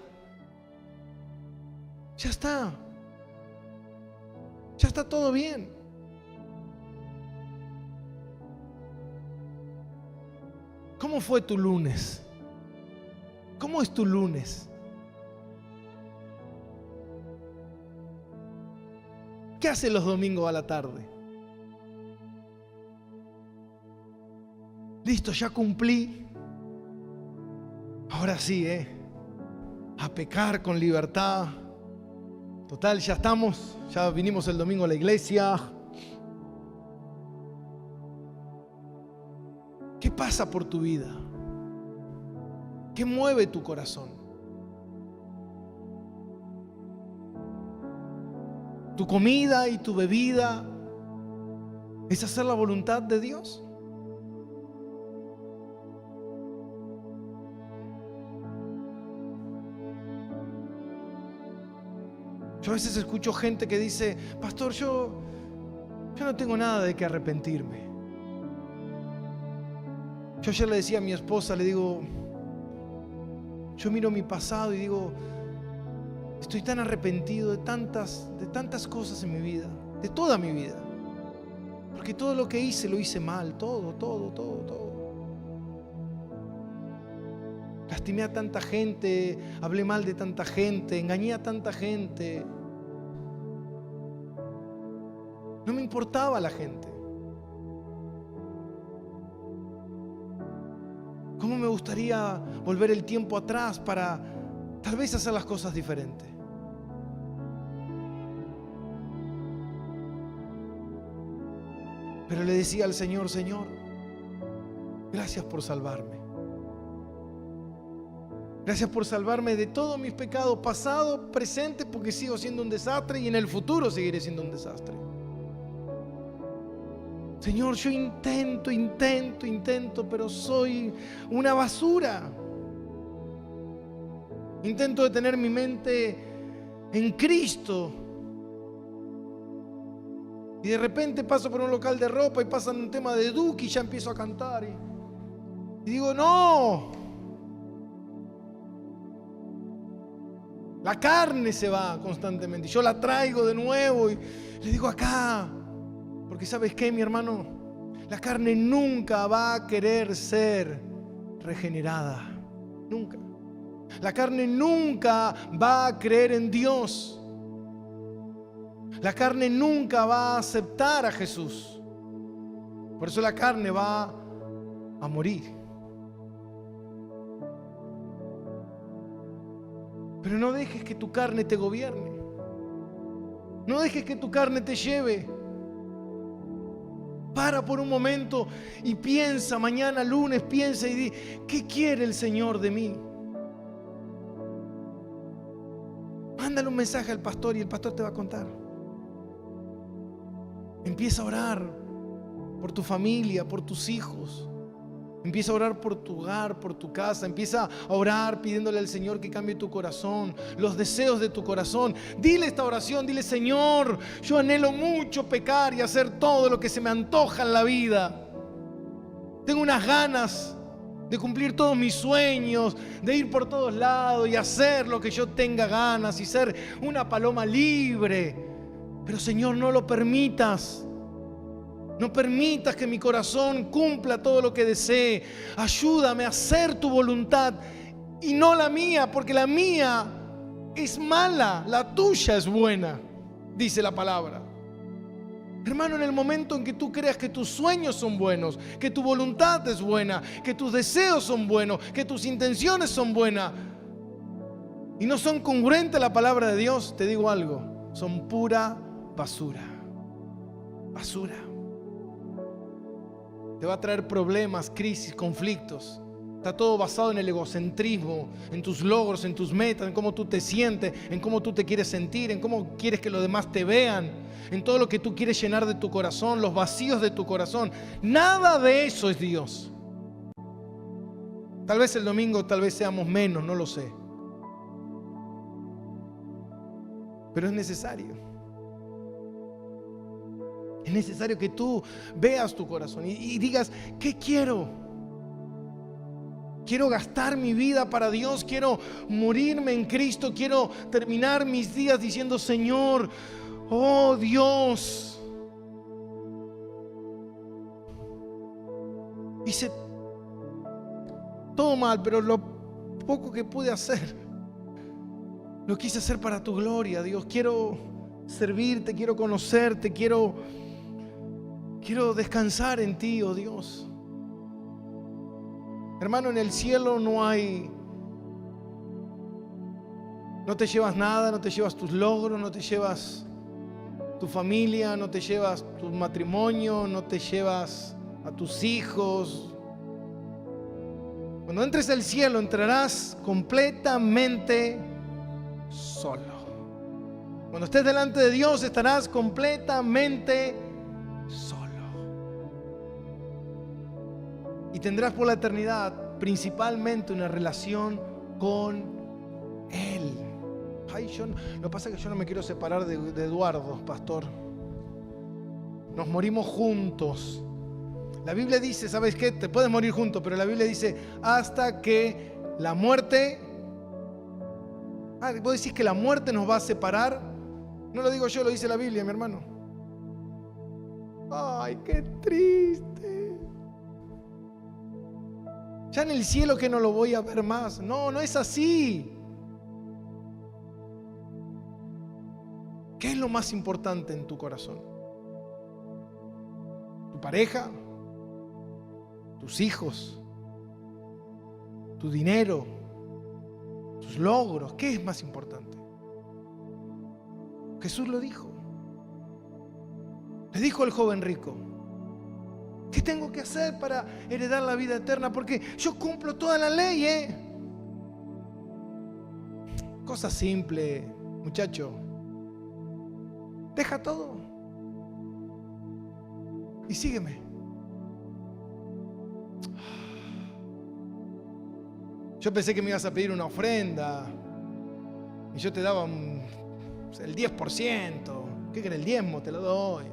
ya está. Ya está todo bien. ¿Cómo fue tu lunes? ¿Cómo es tu lunes? ¿Qué haces los domingos a la tarde? Listo, ya cumplí. Ahora sí, a pecar con libertad. Total, ya estamos, ya vinimos el domingo a la iglesia. ¿Qué pasa por tu vida? ¿Qué mueve tu corazón? ¿Tu comida y tu bebida es hacer la voluntad de Dios? Yo a veces escucho gente que dice, pastor, yo no tengo nada de qué arrepentirme. Yo ayer le decía a mi esposa, le digo, yo miro mi pasado y digo, estoy tan arrepentido de tantas cosas en mi vida, de toda mi vida. Porque todo lo que hice lo hice mal, todo. Lastimé a tanta gente, hablé mal de tanta gente, engañé a tanta gente. No me importaba la gente. ¿Cómo me gustaría volver el tiempo atrás para tal vez hacer las cosas diferentes? Pero le decía al Señor, Señor, gracias por salvarme. Gracias por salvarme de todos mis pecados, pasado, presente, porque sigo siendo un desastre y en el futuro seguiré siendo un desastre. Señor, yo intento, pero soy una basura. Intento de tener mi mente en Cristo. Y de repente paso por un local de ropa y pasan un tema de Duki y ya empiezo a cantar. Y digo, no. La carne se va constantemente. Yo la traigo de nuevo y le digo acá. Porque ¿sabes qué, mi hermano? La carne nunca va a querer ser regenerada. Nunca. La carne nunca va a creer en Dios. La carne nunca va a aceptar a Jesús. Por eso la carne va a morir. Pero no dejes que tu carne te gobierne. No dejes que tu carne te lleve. Para por un momento y piensa, mañana lunes piensa y di, ¿qué quiere el Señor de mí? Mándale un mensaje al pastor y el pastor te va a contar. Empieza a orar por tu familia, por tus hijos. Empieza a orar por tu hogar, por tu casa. Empieza a orar pidiéndole al Señor que cambie tu corazón, los deseos de tu corazón. Dile esta oración, dile: Señor, yo anhelo mucho pecar y hacer todo lo que se me antoja en la vida. Tengo unas ganas de cumplir todos mis sueños, de ir por todos lados y hacer lo que yo tenga ganas y ser una paloma libre. Pero Señor, no lo permitas. No permitas que mi corazón cumpla todo lo que desee. Ayúdame a hacer tu voluntad y no la mía, porque la mía es mala, la tuya es buena, dice la palabra. Hermano, en el momento en que tú creas que tus sueños son buenos, que tu voluntad es buena, que tus deseos son buenos, que tus intenciones son buenas y no son congruentes a la palabra de Dios, te digo algo: son pura basura. Basura. Te va a traer problemas, crisis, conflictos. Está todo basado en el egocentrismo, en tus logros, en tus metas, en cómo tú te sientes, en cómo tú te quieres sentir, en cómo quieres que los demás te vean, en todo lo que tú quieres llenar de tu corazón, los vacíos de tu corazón. Nada de eso es Dios. Tal vez el domingo, tal vez seamos menos, no lo sé. Pero es necesario. Es necesario que tú veas tu corazón y digas: ¿qué quiero? Quiero gastar mi vida para Dios, quiero morirme en Cristo, quiero terminar mis días diciendo: Señor, oh Dios, hice todo mal, pero lo poco que pude hacer, lo quise hacer para tu gloria, Dios. Quiero servirte, quiero conocerte, quiero descansar en ti, oh Dios. Hermano, en el cielo no te llevas nada, no te llevas tus logros, no te llevas tu familia, no te llevas tu matrimonio, no te llevas a tus hijos. Cuando entres al cielo, entrarás completamente solo. Cuando estés delante de Dios, estarás completamente solo. Y tendrás por la eternidad principalmente una relación con Él. Lo que pasa es que yo no me quiero separar de Eduardo, pastor. Nos morimos juntos. La Biblia dice, ¿sabes qué? Te puedes morir juntos, pero la Biblia dice: hasta que la muerte... ¿Vos decís que la muerte nos va a separar? No lo digo yo, lo dice la Biblia, mi hermano. Ay, qué triste. Ya en el cielo que no lo voy a ver más. No, no es así. ¿Qué es lo más importante en tu corazón? ¿Tu pareja? ¿Tus hijos? ¿Tu dinero? ¿Tus logros? ¿Qué es más importante? Jesús lo dijo. Le dijo al joven rico: ¿qué tengo que hacer para heredar la vida eterna? Porque yo cumplo toda la ley, Cosa simple, muchacho. Deja todo y sígueme. Yo pensé que me ibas a pedir una ofrenda y yo te daba el 10%. ¿Qué querés? El diezmo te lo doy.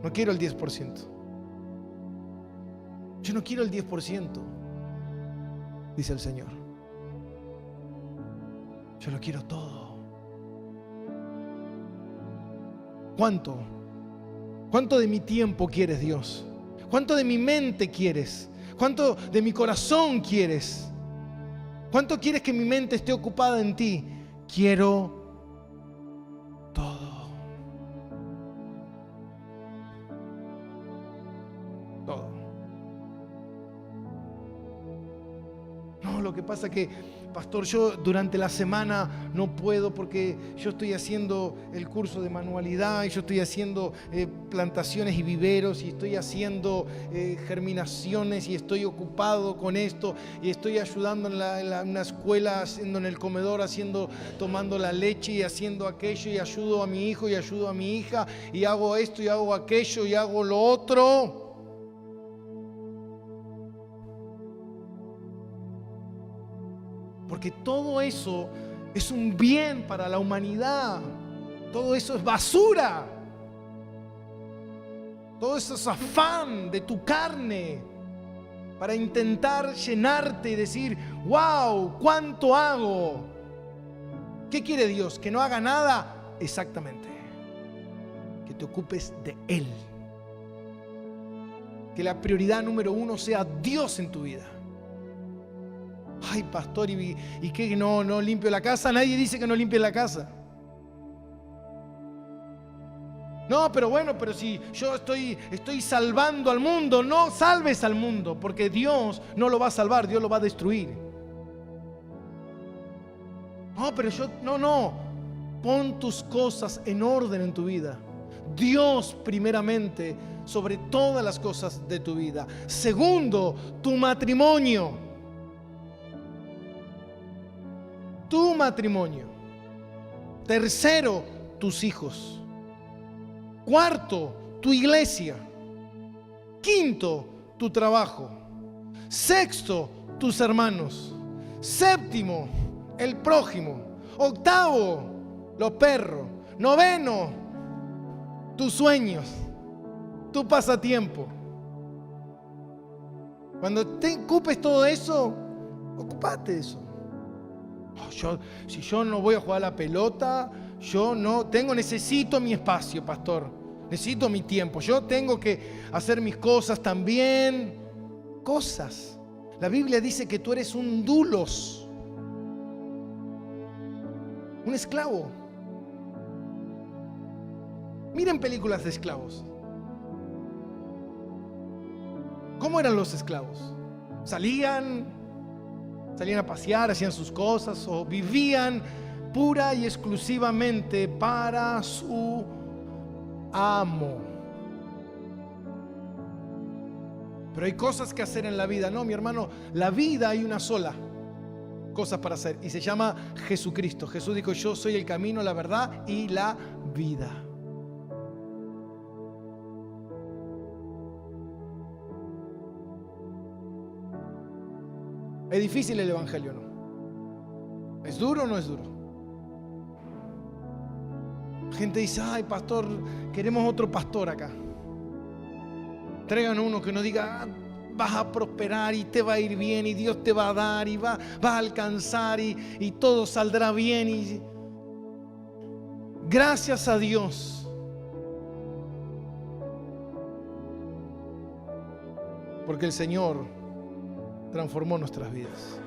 No quiero el 10%. Yo no quiero el 10%, dice el Señor. Yo lo quiero todo. ¿Cuánto? ¿Cuánto de mi tiempo quieres, Dios? ¿Cuánto de mi mente quieres? ¿Cuánto de mi corazón quieres? ¿Cuánto quieres que mi mente esté ocupada en ti? Quiero todo. Todo. No, lo que pasa es que pastor, yo durante la semana no puedo porque yo estoy haciendo el curso de manualidad y yo estoy haciendo plantaciones y viveros y estoy haciendo germinaciones y estoy ocupado con esto y estoy ayudando en una escuela, haciendo en el comedor, tomando la leche y haciendo aquello y ayudo a mi hijo y ayudo a mi hija y hago esto y hago aquello y hago lo otro. Porque todo eso es un bien para la humanidad. Todo eso es basura. Todo eso es afán de tu carne para intentar llenarte y decir, wow, ¿cuánto hago? ¿Qué quiere Dios? ¿Que no haga nada? Exactamente. Que te ocupes de Él. Que la prioridad número 1 sea Dios en tu vida. Ay, pastor, ¿y qué? ¿No limpio la casa? Nadie dice que no limpie la casa. No, pero bueno, pero si yo estoy salvando al mundo, no salves al mundo, porque Dios no lo va a salvar, Dios lo va a destruir. No, pero no. Pon tus cosas en orden en tu vida. Dios primeramente sobre todas las cosas de tu vida. Segundo, tu matrimonio. Tu matrimonio. Tercero, tus hijos. Cuarto, tu iglesia. Quinto, tu trabajo. Sexto, tus hermanos. Séptimo, el prójimo. Octavo, los perros. Noveno, tus sueños, tu pasatiempo. Cuando te ocupes todo eso, ocúpate de eso. Si yo no voy a jugar a la pelota, necesito mi espacio, pastor. Necesito mi tiempo. Yo tengo que hacer mis cosas también. Cosas. La Biblia dice que tú eres un dulos, un esclavo. Miren películas de esclavos. ¿Cómo eran los esclavos? Salían a pasear, hacían sus cosas o vivían pura y exclusivamente para su amo. Pero hay cosas que hacer en la vida. No, mi hermano, la vida hay una sola cosa para hacer y se llama Jesucristo. Jesús dijo, yo soy el camino, la verdad y la vida. ¿Es difícil el evangelio o no? ¿Es duro o no es duro? La gente dice, ay, pastor, queremos otro pastor acá. Traigan uno que nos diga, vas a prosperar y te va a ir bien y Dios te va a dar y vas a alcanzar y todo saldrá bien. Y gracias a Dios. Porque el Señor transformó nuestras vidas.